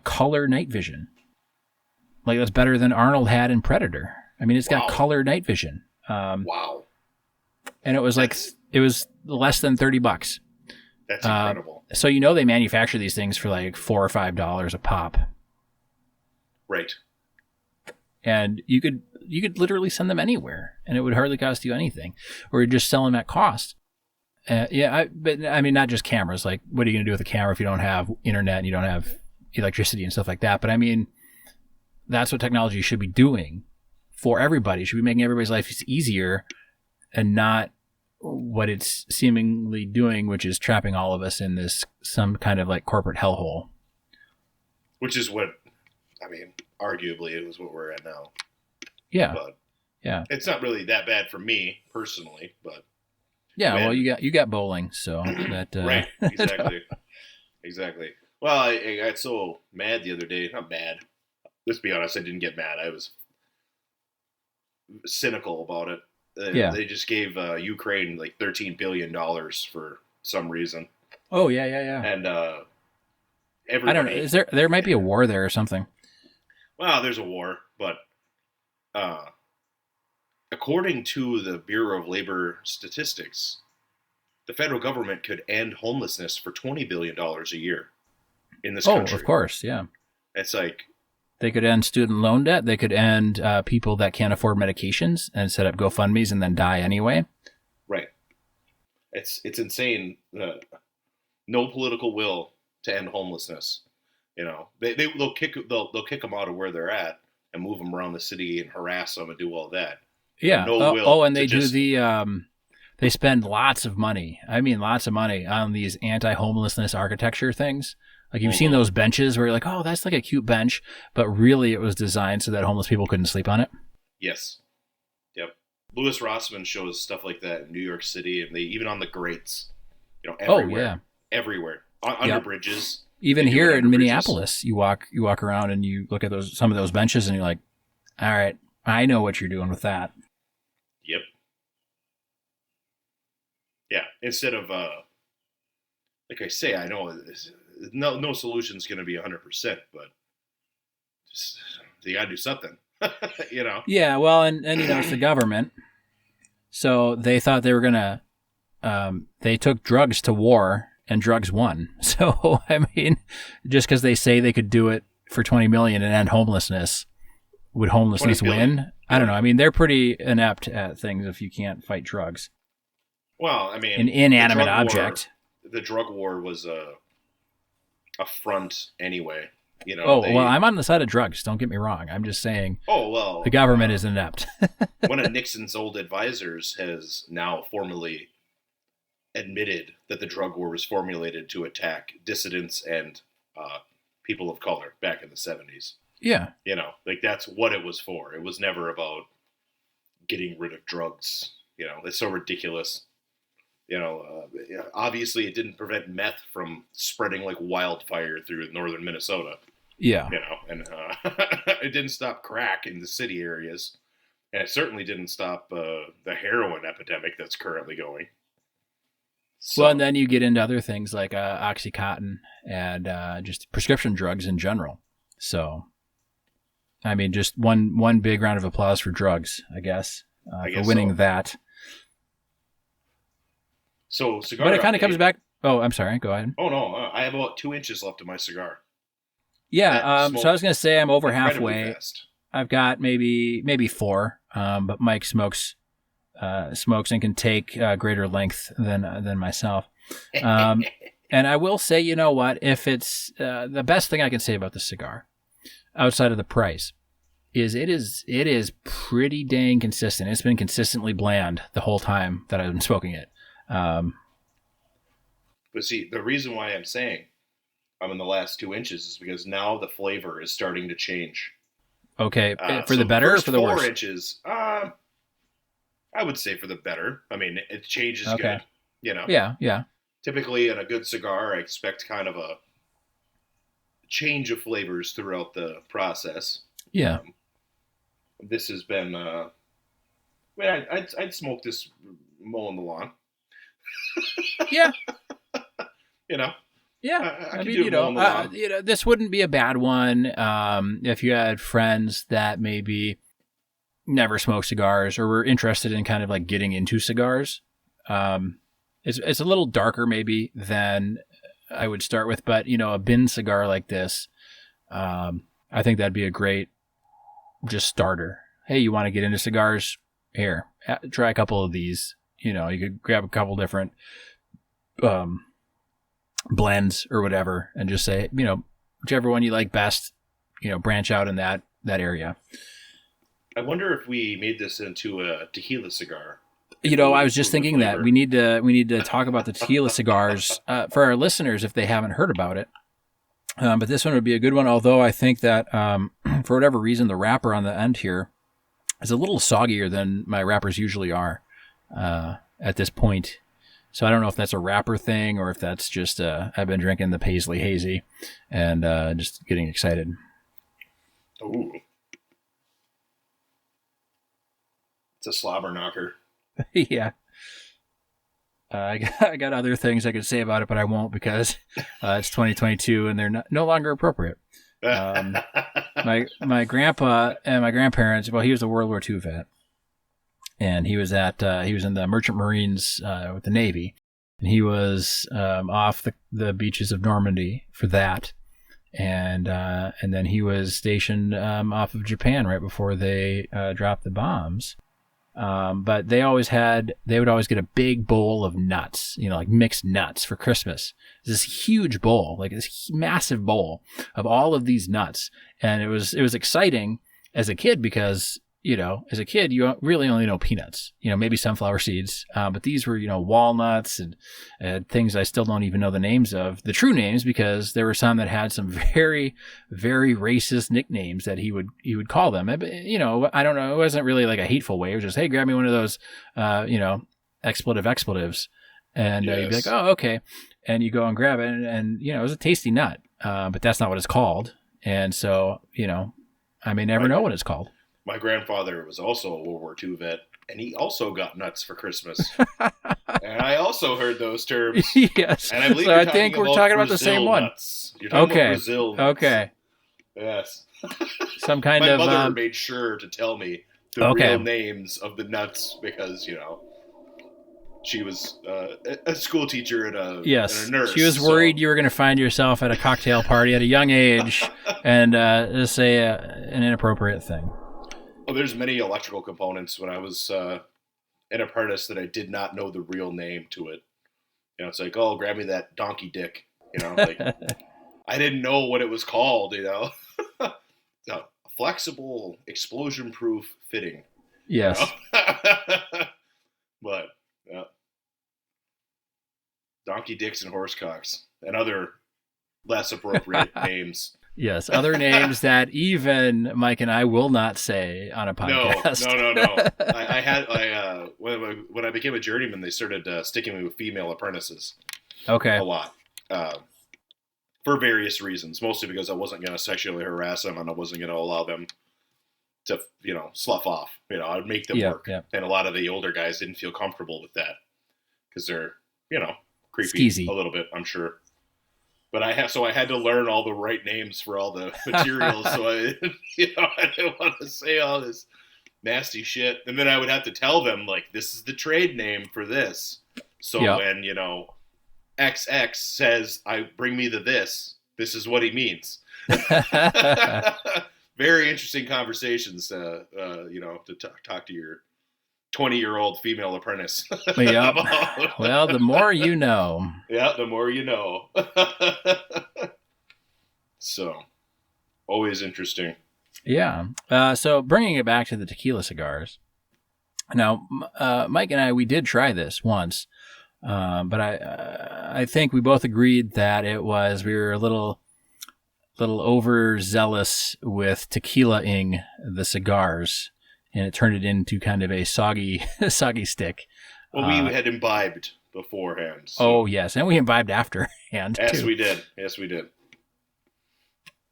color night vision. Like, that's better than Arnold had in Predator. I mean, it's got color night vision. Wow. And it was it was less than $30. That's incredible. So, you know, they manufacture these things for like $4 or $5 a pop. Right. And you could literally send them anywhere, and it would hardly cost you anything, or you just sell them at cost. But I mean, not just cameras. Like, what are you going to do with a camera if you don't have internet and you don't have electricity and stuff like that? But I mean, that's what technology should be doing for everybody. It should be making everybody's life easier, and not what it's seemingly doing, which is trapping all of us in this some kind of like corporate hellhole. Which is what, I mean, arguably it was what we're at now. Yeah. But yeah. It's not really that bad for me personally, but yeah, well, you got bowling, so that right, exactly. Well, I got so mad the other day. Not mad. Let's be honest, I didn't get mad. I was cynical about it. They just gave Ukraine like $13 billion for some reason. Oh yeah. And I don't know. There might be a war there or something. Well, there's a war, but according to the Bureau of Labor Statistics, the federal government could end homelessness for $20 billion a year in this Oh, country. of course, yeah. It's like, They could end student loan debt. They could end people that can't afford medications and set up GoFundMes and then die anyway. right. It's insane. No political will to end homelessness. You know, they'll kick them out of where they're at and move them around the city and harass them and do all that. Yeah. No will and they to do the they spend lots of money. I mean, lots of money on these anti-homelessness architecture things. Like you've seen those benches where you're like, oh, that's like a cute bench, but really it was designed so that homeless people couldn't sleep on it. Yes. Yep. Louis Rossman shows stuff like that in New York City, and they even on the grates, you know, everywhere. Oh, yeah. Everywhere. Under bridges. Even here in Minneapolis, you walk around and you look at some of those benches and you're like, all right, I know what you're doing with that. Yep. Yeah. Instead of like I say, I know no solution's going to be 100%, but just, you got to do something, you know? Yeah, well, and you know, it's the government. So they thought they were going to, they took drugs to war and drugs won. So, I mean, just because they say they could do it for $20 million and end homelessness, would homelessness win? I don't know. I mean, they're pretty inept at things if you can't fight drugs. Well, I mean, an inanimate object. The drug war was a front anyway. You know. Well, I'm on the side of drugs. Don't get me wrong. I'm just saying. Oh well. The government is inept. One of Nixon's old advisors has now formally admitted that the drug war was formulated to attack dissidents and people of color back in the 70s. Yeah. You know, like that's what it was for. It was never about getting rid of drugs. You know, it's so ridiculous. You know, obviously it didn't prevent meth from spreading like wildfire through northern Minnesota. Yeah. You know, and it didn't stop crack in the city areas. And it certainly didn't stop the heroin epidemic that's currently going. So, well, and then you get into other things like Oxycontin and just prescription drugs in general. So, I mean, just one big round of applause for drugs, I guess for winning that. So, cigar. But it kind of comes back. Oh, I'm sorry. Go ahead. Oh, no. I have about 2 inches left of my cigar. Yeah. So I was going to say I'm over halfway. Fast. I've got maybe 4. But Mike smokes and can take greater length than myself. And I will say, you know what? If it's the best thing I can say about the cigar, outside of the price, is it is pretty dang consistent. It's been consistently bland the whole time that I've been smoking it. But see, the reason why I'm saying I'm in the last 2 inches is because now the flavor is starting to change. Okay, for the better or for the worse? 4 inches, I would say for the better. I mean, it changes good. You know? Yeah. Typically, in a good cigar, I expect kind of a change of flavors throughout the process. Yeah. This has been, I'd smoke this mowing the lawn. Yeah. You know? Yeah. I mean, you know, this wouldn't be a bad one if you had friends that maybe never smoked cigars or were interested in kind of like getting into cigars. It's a little darker maybe than I would start with, but you know, a bin cigar like this, I think that'd be a great just starter. Hey, you want to get into cigars? Here, try a couple of these. You know, you could grab a couple different blends or whatever and just say, you know, whichever one you like best, you know, branch out in that area. I wonder if we made this into a tequila cigar. You know, I was just thinking that we need to talk about the tequila cigars for our listeners if they haven't heard about it. But this one would be a good one, although I think that for whatever reason, the wrapper on the end here is a little soggier than my wrappers usually are at this point. So I don't know if that's a wrapper thing or if that's just I've been drinking the Paisley Hazy and just getting excited. Ooh. It's a slobber knocker. Yeah. I got other things I could say about it, but I won't because it's 2022 and they're no longer appropriate. My grandpa and my grandparents, well, he was a World War II vet, and he was in the Merchant Marines with the Navy, and he was off the beaches of Normandy for that. And then he was stationed off of Japan right before they dropped the bombs. But they would always get a big bowl of nuts, like mixed nuts for Christmas. This huge bowl, like this massive bowl of all of these nuts. And it was exciting as a kid because, as a kid, you really only know peanuts, maybe sunflower seeds. But these were, walnuts and things I still don't even know the names of, the true names, because there were some that had some very, very racist nicknames that he would call them. But, I don't know. It wasn't really like a hateful way. It was just, hey, grab me one of those, expletives. And you'd be like, oh, okay. And you go and grab it. And it was a tasty nut. But that's not what it's called. And so, I may never know what it's called. My grandfather was also a World War II vet, and he also got nuts for Christmas. And I also heard those terms. Yes. And I believe I think we're talking about the same one. Nuts. You're talking about Brazil nuts. Okay. Yes. Some kind of... My mother made sure to tell me the real names of the nuts because, she was a school teacher and a nurse. She was worried you were going to find yourself at a cocktail party at a young age and say an inappropriate thing. Well, there's many electrical components when I was an apprentice that I did not know the real name to it. It's like, oh, grab me that donkey dick. Like I didn't know what it was called. A flexible, explosion-proof fitting. Yes. But donkey dicks and horse cocks and other less appropriate names. Yes, other names that even Mike and I will not say on a podcast. No. I when I became a journeyman, they started sticking me with female apprentices. Okay. A lot. For various reasons, mostly because I wasn't going to sexually harass them and I wasn't going to allow them to, slough off. I'd make them work. Yeah. And a lot of the older guys didn't feel comfortable with that because they're, creepy skeezy. A little bit, I'm sure. But I had to learn all the right names for all the materials, so I didn't want to say all this nasty shit. And then I would have to tell them, like, this is the trade name for this. So when, XX says, bring me this is what he means. Very interesting conversations, to talk to your 20-year-old female apprentice. Yep. Well, the more you know. Yeah, the more you know. So, always interesting. Yeah. So, bringing it back to the tequila cigars. Now, Mike and I, we did try this once, but I think we both agreed that we were a little overzealous with tequila-ing the cigars. And it turned it into kind of a soggy stick. Well, we had imbibed beforehand. So. Oh, yes. And we imbibed afterhand, Yes, too. we did. Yes, we did.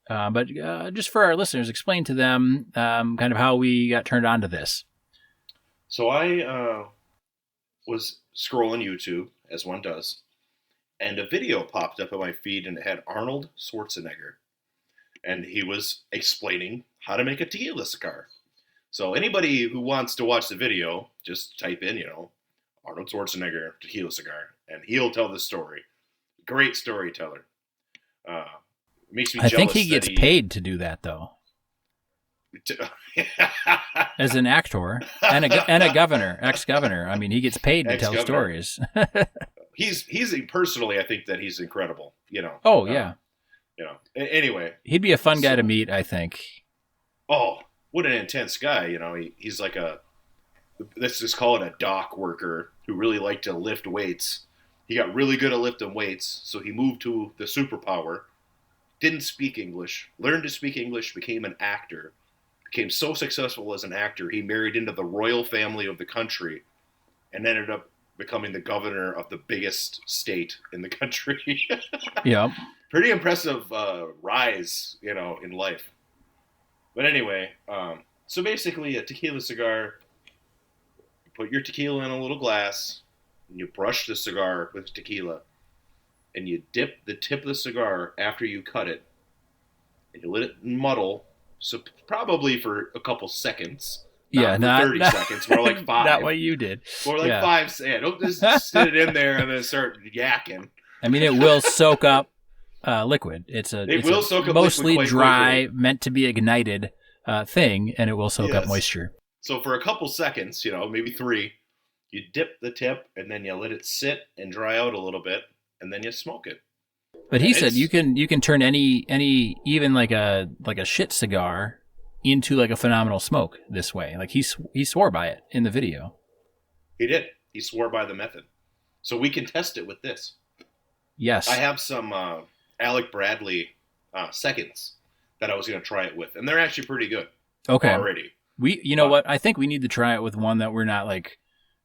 But just for our listeners, explain to them kind of how we got turned on to this. So I was scrolling YouTube, as one does, and a video popped up on my feed, and it had Arnold Schwarzenegger. And he was explaining how to make a tequila cigar. So anybody who wants to watch the video, just type in, Arnold Schwarzenegger tequila cigar, and he'll tell the story. Great storyteller. Makes me jealous. I think he gets paid to do that, though. As an actor and a governor, ex-governor. I mean, he gets paid to tell stories. he's personally, I think that he's incredible. Oh yeah. Anyway, he'd be a fun guy to meet, I think. Oh. What an intense guy, he's like let's just call it a dock worker who really liked to lift weights. He got really good at lifting weights, so he moved to the superpower, didn't speak English, learned to speak English, became an actor, became so successful as an actor, he married into the royal family of the country and ended up becoming the governor of the biggest state in the country. Yeah. Pretty impressive rise, in life. But anyway, so basically a tequila cigar, you put your tequila in a little glass, and you brush the cigar with tequila, and you dip the tip of the cigar after you cut it, and you let it muddle, so probably for a couple seconds. Yeah, not 30 seconds, more like 5. Not what you did. More like 5. Don't just sit it in there and then start yakking. I mean, it will soak up liquid. It will soak up mostly liquid dry, quickly. meant to be ignited thing, and it will soak up moisture. So for a couple seconds, maybe 3, you dip the tip and then you let it sit and dry out a little bit, and then you smoke it. But he said you can turn any even like a shit cigar into like a phenomenal smoke this way. Like he swore by it in the video. He did. He swore by the method. So we can test it with this. Yes. I have some Alec Bradley seconds that I was going to try it with, and they're actually pretty good. Okay. Already. You know what? I think we need to try it with one that we're not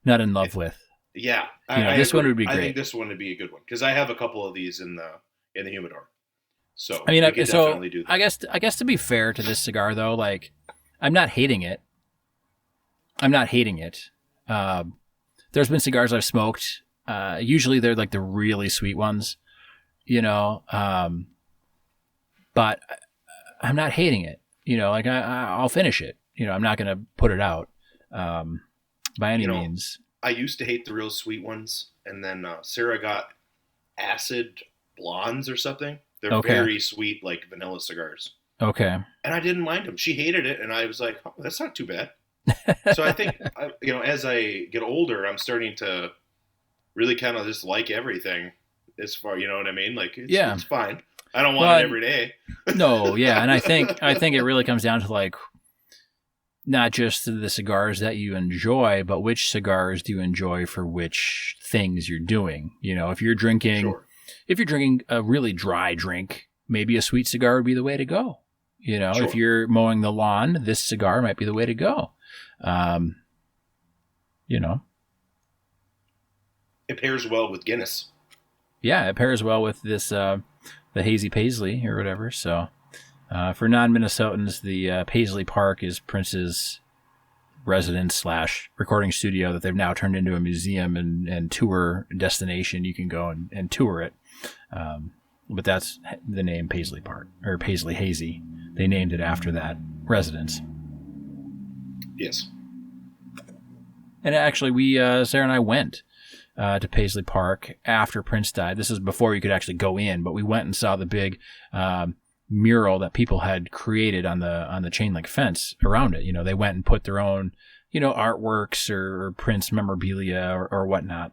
in love with. Yeah. This one would be great. I think this one would be a good one because I have a couple of these in the humidor. So I mean, we could definitely do that. I guess to be fair to this cigar though, like I'm not hating it. There's been cigars I've smoked. Usually they're like the really sweet ones, but I'm not hating it. Like I'll finish it. I'm not going to put it out by any means. I used to hate the real sweet ones, and then Sarah got acid blondes or something. They're very sweet, like vanilla cigars. Okay. And I didn't mind them. She hated it, and I was like, oh, that's not too bad. So I think, as I get older, I'm starting to really kind of just like everything as far, you know what I mean? Like, it's fine. I don't want it every day. No, yeah. And I think it really comes down to like, not just the cigars that you enjoy, but which cigars do you enjoy for which things you're doing. If you're drinking a really dry drink, maybe a sweet cigar would be the way to go. If you're mowing the lawn, this cigar might be the way to go. It pairs well with Guinness. Yeah, it pairs well with this, the Hazy Paisley or whatever. So, for non-Minnesotans, the Paisley Park is Prince's residence / recording studio that they've now turned into a museum and tour destination. You can go and tour it. But that's the name Paisley Park, or Paisley Hazy. They named it after that residence. Yes. And actually, Sarah and I went to Paisley Park after Prince died. This is before you could actually go in, but we went and saw the big mural that people had created on the chain link fence around it. They went and put their own, artworks or Prince memorabilia or whatnot.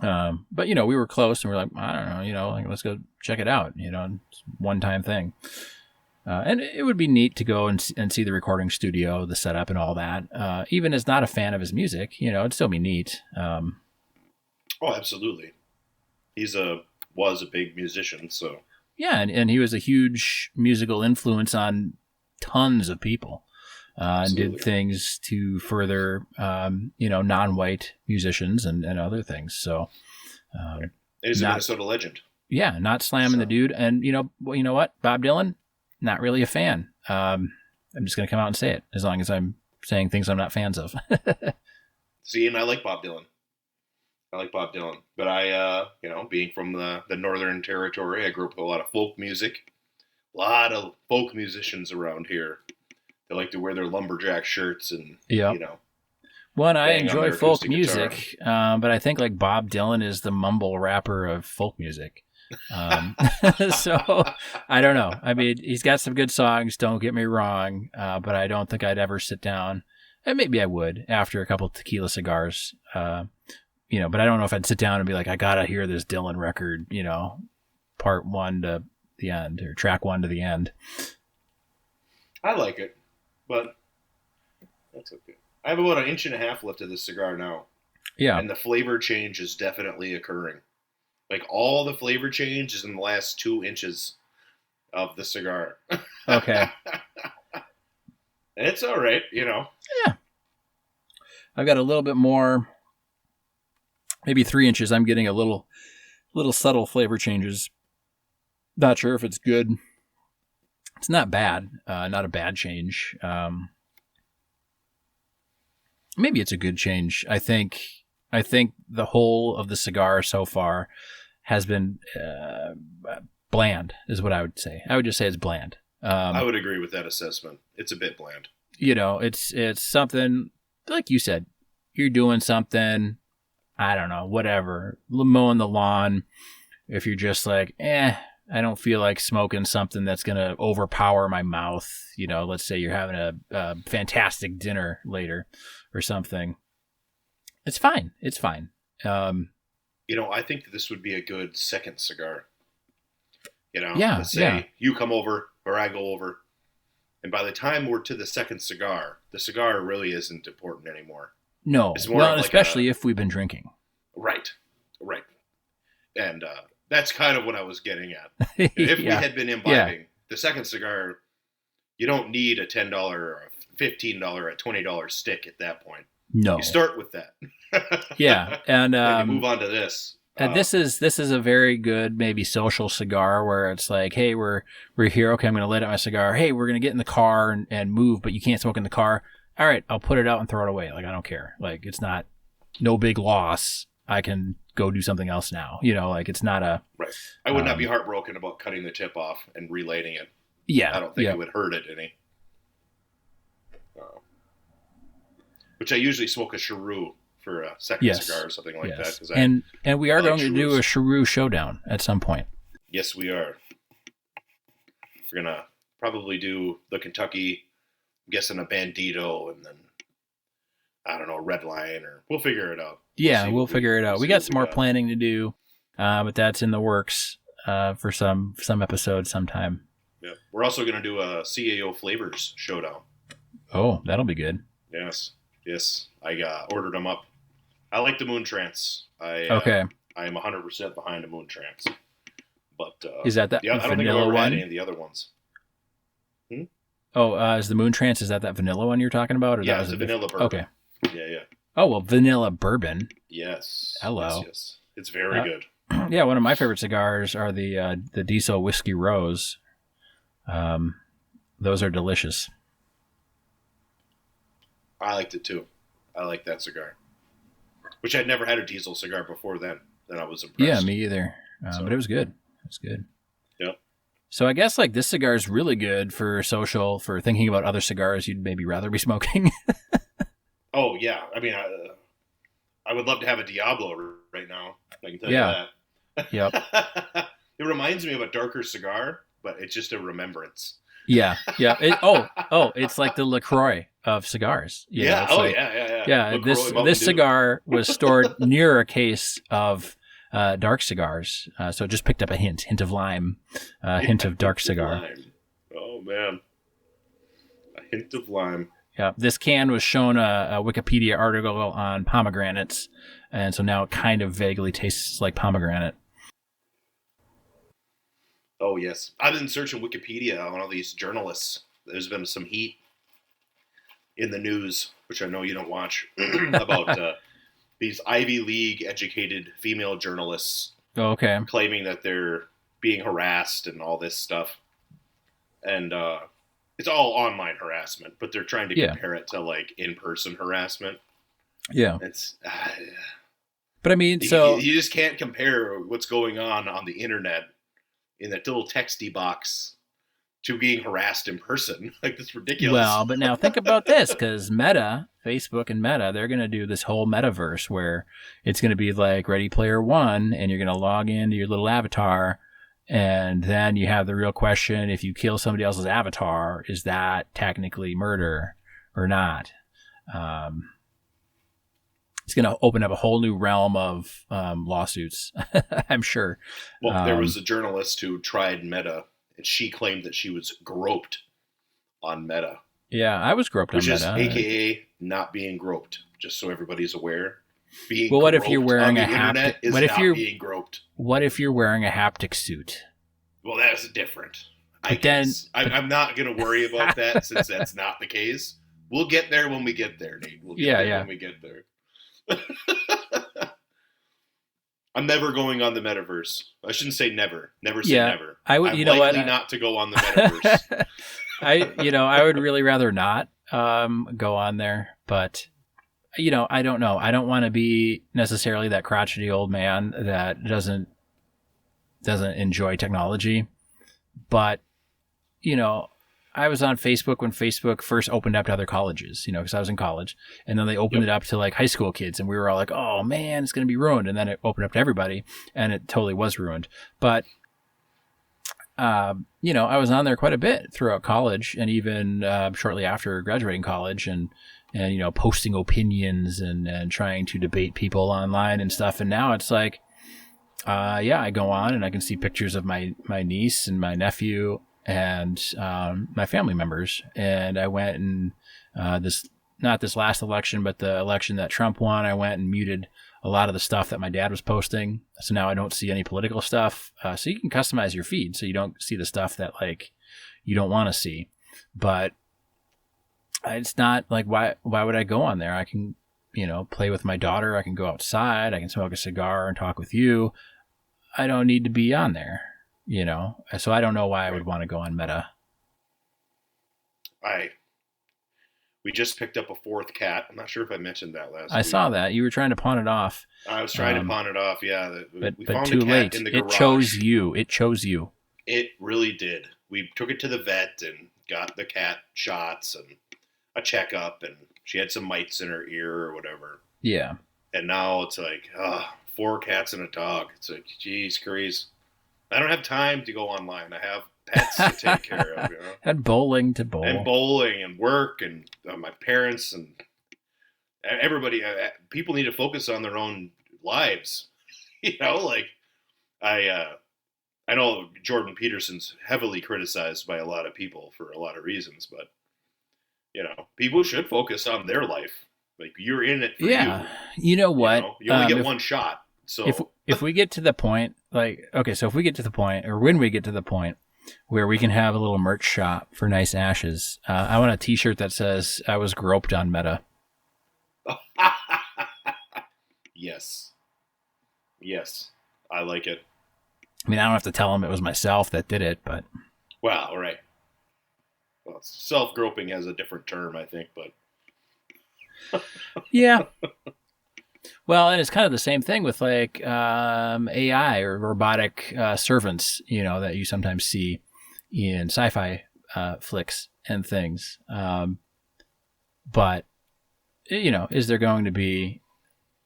But we were close and we were like, I don't know, let's go check it out. It's a one-time thing. And it would be neat to go and see the recording studio, the setup and all that. Even as not a fan of his music, it'd still be neat. Oh, absolutely. Was a big musician, so. Yeah, and he was a huge musical influence on tons of people. And did things to further, non-white musicians and other things. So, he's a Minnesota legend. Yeah, not slamming the dude. And you know what, Bob Dylan, not really a fan. I'm just going to come out and say it, as long as I'm saying things I'm not fans of. See, and I like Bob Dylan. But I, being from the Northern Territory, I grew up with a lot of folk music. A lot of folk musicians around here. They like to wear their lumberjack shirts and, Well, and I enjoy folk music, but I think like Bob Dylan is the mumble rapper of folk music. So I don't know. I mean, he's got some good songs, don't get me wrong, but I don't think I'd ever sit down, and maybe I would after a couple tequila cigars, but I don't know if I'd sit down and be like, I gotta hear this Dylan record, part 1 to the end or track 1 to the end. I like it, but that's okay. I have about 1.5 inches left of this cigar now. Yeah. And the flavor change is definitely occurring. Like all the flavor change is in the last 2 inches of the cigar. Okay. And it's all right, Yeah. I've got a little bit more, maybe 3 inches. I'm getting a little subtle flavor changes. Not sure if it's good. It's not bad. Not a bad change. Maybe it's a good change. I think the whole of the cigar so far has been bland, is what I would say. I would just say it's bland. I would agree with that assessment. It's a bit bland. it's something like you said, you're doing something, I don't know, whatever, mowing the lawn. If you're just like, I don't feel like smoking something that's going to overpower my mouth. Let's say you're having a fantastic dinner later or something. It's fine. It's fine. I think this would be a good second cigar. Yeah, let's say you come over or I go over. And by the time we're to the second cigar, the cigar really isn't important anymore. No. It's more well, like especially if we've been drinking. Right. And that's kind of what I was getting at. If we had been imbibing, the second cigar, you don't need a $10 or a $15 or a $20 stick at that point. No. You start with that. Yeah. And you move on to this. And this is a very good maybe social cigar where it's like, hey, we're here. Okay, I'm going to light up my cigar. Hey, we're going to get in the car and move, but you can't smoke in the car. All right, I'll put it out and throw it away. Like, I don't care. Like, it's not no big loss. I can go do something else now. Like, it's not a... Right. I would not be heartbroken about cutting the tip off and relighting it. Yeah. I don't think it would hurt it any. Which I usually smoke a cheroot for a second cigar or something like that. And we are going to do a cheroot showdown at some point. Yes, we are. We're going to probably do the Kentucky, I'm guessing a Bandito, and then, I don't know, Red Line, or we'll figure it out. We'll figure it out. We got some more planning to do, but that's in the works for some episodes sometime. Yeah. We're also going to do a CAO Flavors showdown. Oh, that'll be good. Yes. I ordered them up. I like the Moon Trance. I am 100% behind the Moon Trance. But is that I don't think I've ever had any of the other ones. Oh, is the Moon Trance, is that vanilla one you're talking about? Or yeah, it's a vanilla bourbon. Okay. Yeah. Oh, well, vanilla bourbon. Yes. Hello. Yes. It's very good. Yeah, one of my favorite cigars are the Diesel Whiskey Rose. Those are delicious. I liked it too. I like that cigar. Which I'd never had a Diesel cigar before then. Then I was impressed. Yeah, me either. But it was good. It was good. Yep. So I guess like this cigar is really good for social, for thinking about other cigars you'd maybe rather be smoking. Oh, yeah. I mean, I would love to have a Diablo right now. I can tell you that. Yep. It reminds me of a darker cigar, but it's just a remembrance. Yeah. It's like the LaCroix of cigars. Yeah. Yeah. This cigar was stored near a case of dark cigars, so it just picked up a hint of lime, hint of dark cigar. Lime. Oh man, a hint of lime. Yeah, this can was shown a Wikipedia article on pomegranates, and so now it kind of vaguely tastes like pomegranate. Oh yes, I've been searching Wikipedia on all these journalists. There's been some heat in the news, which I know you don't watch, about these Ivy League educated female journalists. Oh, okay. Claiming that they're being harassed and all this stuff. And it's all online harassment, but they're trying to compare it to like in-person harassment. Yeah. It's but I mean, you just can't compare what's going on the internet in that little texty box to being harassed in person. Like, that's ridiculous. Well, but now think about this, because Meta, Facebook and Meta, they're going to do this whole metaverse where it's going to be like Ready Player One, and you're going to log into your little avatar, and then you have the real question, if you kill somebody else's avatar, is that technically murder or not? It's going to open up a whole new realm of lawsuits, I'm sure. Well, there was a journalist who tried Meta, and she claimed that she was groped on Meta. Yeah, I was groped on Meta. Which is AKA not being groped, just so everybody's aware. Well, what if you're wearing a haptic? Being groped. What if you're wearing a haptic suit? Well, that's different. I'm not going to worry about that since that's not the case. We'll get there when we get there, Nate. We'll get there when we get there. I'm never going on the metaverse. I shouldn't say never. Never say never. I would. I'm likely not to go on the metaverse. I would really rather not go on there, but I don't know. I don't want to be necessarily that crotchety old man that doesn't enjoy technology, but I was on Facebook when Facebook first opened up to other colleges, because I was in college, and then they opened it up to like high school kids, and we were all like, oh man, it's going to be ruined. And then it opened up to everybody, and it totally was ruined. But, I was on there quite a bit throughout college, and even shortly after graduating college, and posting opinions and trying to debate people online and stuff. And now it's like, I go on and I can see pictures of my niece and my nephew and my family members. And I went and not this last election, but the election that Trump won, I went and muted a lot of the stuff that my dad was posting. So now I don't see any political stuff. So you can customize your feed so you don't see the stuff that like you don't want to see. But it's not like, why would I go on there? I can, play with my daughter. I can go outside. I can smoke a cigar and talk with you. I don't need to be on there, So I don't know why I would want to go on Meta. We just picked up a fourth cat. I'm not sure if I mentioned that last week. I saw that. You were trying to pawn it off. I was trying to pawn it off, yeah. But found too a cat late. in the garage. It chose you. It really did. We took it to the vet and got the cat shots and a checkup, and she had some mites in her ear or whatever. Yeah. And now it's like, 4 cats and a dog. It's like, geez, Grace. I don't have time to go online. I have pets to take care of, And bowling to bowl. And bowling and work and my parents and everybody. People need to focus on their own lives. I know Jordan Peterson's heavily criticized by a lot of people for a lot of reasons, but, people should focus on their life. Like, you're in it for you. You know what? You only get one shot. So if we get to the point, if we get to the point, or when we get to the point where we can have a little merch shop for nice ashes, I want a t-shirt that says, I was groped on Meta. Yes. I like it. I mean, I don't have to tell them it was myself that did it, but... Well, right. Well, self-groping has a different term, I think, but... Yeah. Well, and it's kind of the same thing with like AI or robotic servants, that you sometimes see in sci-fi flicks and things. But, is there going to be...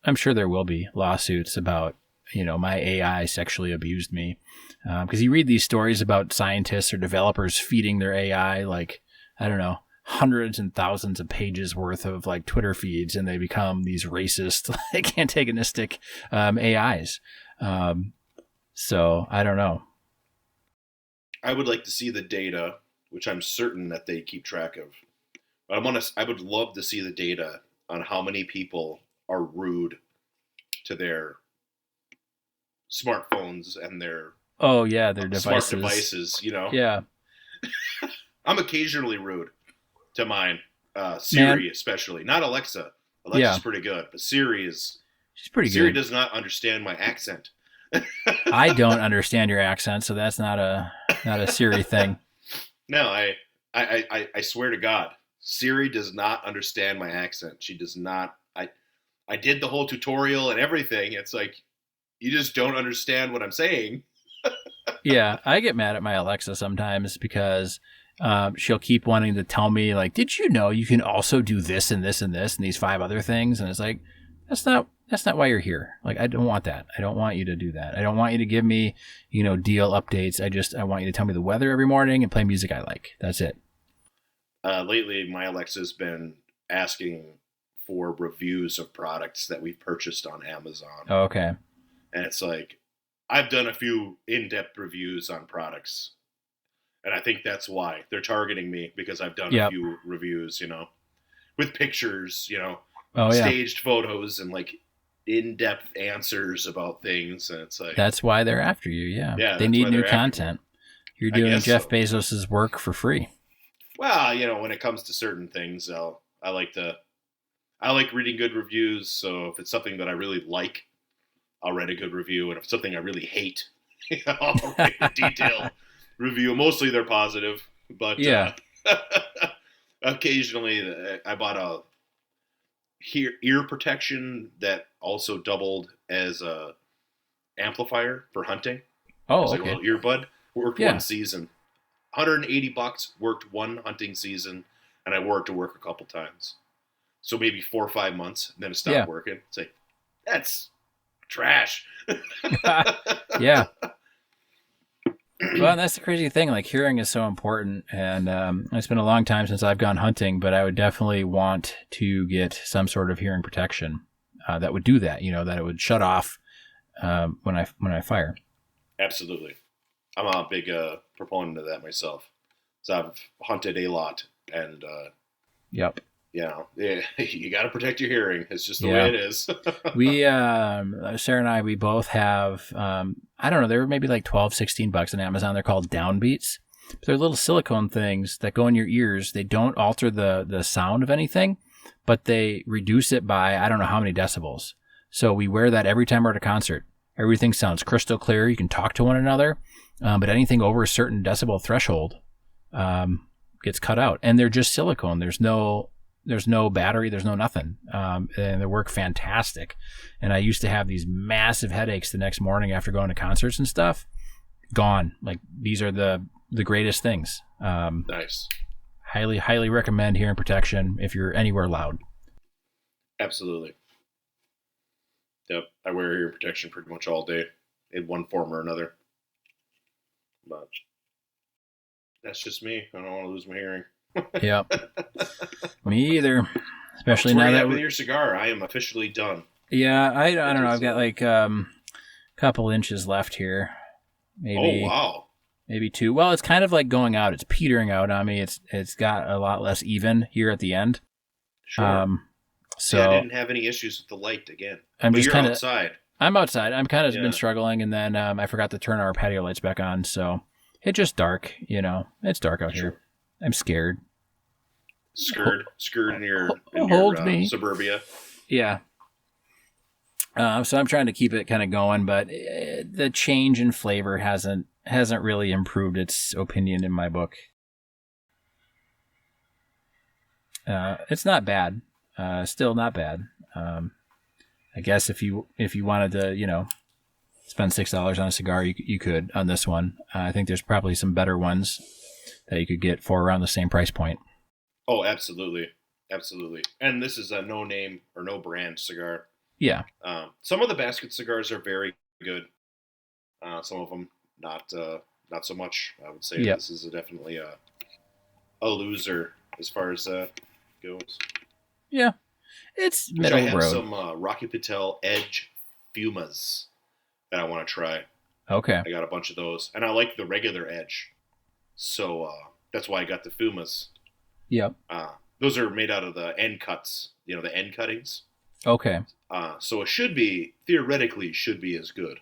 I'm sure there will be lawsuits about, my AI sexually abused me. Because you read these stories about scientists or developers feeding their AI, like, I don't know, hundreds and thousands of pages worth of like Twitter feeds, and they become these racist, like antagonistic AIs. So I don't know. I would like to see the data, which I'm certain that they keep track of. But I would love to see the data on how many people are rude to their smartphones and their their devices. Smart devices, Yeah. I'm occasionally rude to mine. Siri, especially. Not Alexa. Alexa's pretty good, but Siri is... She's pretty Siri good. does not understand my accent. I don't understand your accent, so that's not a Siri thing. No, I swear to God, Siri does not understand my accent. She does not. I did the whole tutorial and everything. It's like, you just don't understand what I'm saying. Yeah, I get mad at my Alexa sometimes because she'll keep wanting to tell me, like, did you know you can also do this and this and this and these 5 other things? And it's like, that's not why you're here. Like, I don't want that. I don't want you to do that. I don't want you to give me, deal updates. I want you to tell me the weather every morning and play music I like. That's it. Lately, my Alexa's been asking for reviews of products that we've purchased on Amazon. Oh, okay. And it's like, I've done a few in-depth reviews on products. And I think that's why they're targeting me, because I've done a few reviews, with pictures, staged photos and like in-depth answers about things. And it's like, that's why they're after you. Yeah. They need new content. You're doing Jeff Bezos's work for free. Well, when it comes to certain things, I like reading good reviews. So if it's something that I really like, I'll write a good review. And if it's something I really hate, I'll write a detailed review. Mostly they're positive, but occasionally I bought a ear protection that also doubled as a amplifier for hunting. Oh, it's like a little earbud. Worked one season. $180, worked one hunting season, and I wore it to work a couple times. So maybe 4 or 5 months, and then it stopped working. It's like, that's trash. Yeah. Well, that's the crazy thing. Like, hearing is so important, and it's been a long time since I've gone hunting, but I would definitely want to get some sort of hearing protection that would do that. That it would shut off when I fire. Absolutely. I'm a big proponent of that myself. So I've hunted a lot, and yep. Yeah, you got to protect your hearing. It's just the way it is. We, Sarah and I, we both have, I don't know, they were maybe like $12, $16 on Amazon. They're called downbeats. They're little silicone things that go in your ears. They don't alter the sound of anything, but they reduce it by, I don't know how many decibels. So we wear that every time we're at a concert. Everything sounds crystal clear. You can talk to one another, but anything over a certain decibel threshold gets cut out. And they're just silicone. There's no battery, there's no nothing. And they work fantastic. And I used to have these massive headaches the next morning after going to concerts and stuff. Gone. Like, these are the greatest things. Nice. Highly recommend hearing protection if you're anywhere loud. Absolutely. Yep. I wear hearing protection pretty much all day in one form or another. But that's just me. I don't want to lose my hearing. Yep. Me either. Especially now that with your cigar, I am officially done. Yeah, I don't know. I've got like a couple inches left here. Maybe. Oh wow. Maybe 2. Well, it's kind of like going out. It's petering out on me. It's got a lot less even here at the end. Sure. So I didn't have any issues with the light again. I'm just kind of outside. I'm outside. I'm kind of been struggling, and then I forgot to turn our patio lights back on, so it's just dark. It's dark out here. I'm scared. Scared in your suburbia. Yeah. So I'm trying to keep it kind of going, but the change in flavor hasn't really improved its opinion in my book. It's not bad. Still not bad. I guess if you wanted to, spend $6 on a cigar, you could on this one. I think there's probably some better ones that you could get for around the same price point. Oh, absolutely. Absolutely. And this is a no name or no brand cigar. Yeah. Some of the basket cigars are very good. Some of them not so much. I would say This is definitely a loser as far as that goes. Yeah. It's middle road. I have some Rocky Patel Edge Fumas that I want to try. Okay. I got a bunch of those. And I like the regular Edge. So that's why I got the Fumas. Yep. Those are made out of the end cuts, the end cuttings. Okay. So it theoretically should be as good.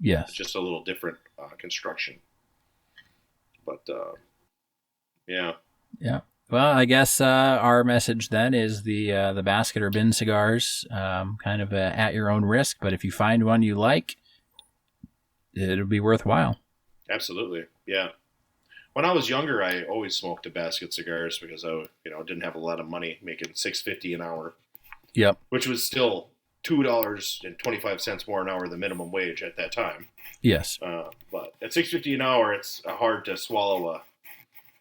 Yes. It's just a little different construction. But, yeah. Yeah. Well, I guess our message then is the basket or bin cigars, kind of at your own risk. But if you find one you like, it'll be worthwhile. Absolutely. Yeah. When I was younger, I always smoked the basket cigars because I, didn't have a lot of money, making $6.50 an hour. Yep. Which was still $2.25 more an hour than minimum wage at that time. Yes. But at $6.50 an hour, it's hard to swallow a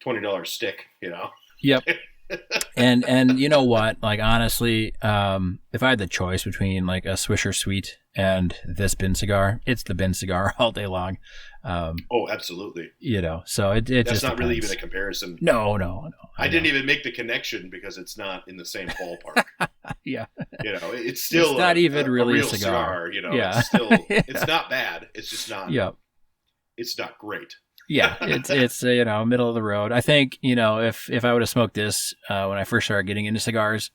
$20 stick. Yep. And you know what? Like, honestly, if I had the choice between like a Swisher Sweet and this bin cigar, it's the bin cigar all day long. Oh, absolutely. So it that's just not depends. really even a comparison. No. I didn't even make the connection because it's not in the same ballpark. Yeah. It's still it's not even really a real cigar. Yeah. It's still it's not bad. It's just not. Yep. It's not great. Yeah, it's middle of the road. I think if I would have smoked this when I first started getting into cigars,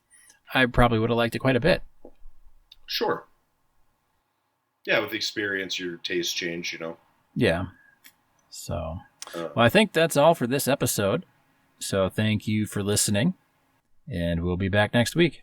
I probably would have liked it quite a bit. Sure. Yeah, with experience, your tastes change. Yeah. So, well, I think that's all for this episode. So thank you for listening, and we'll be back next week.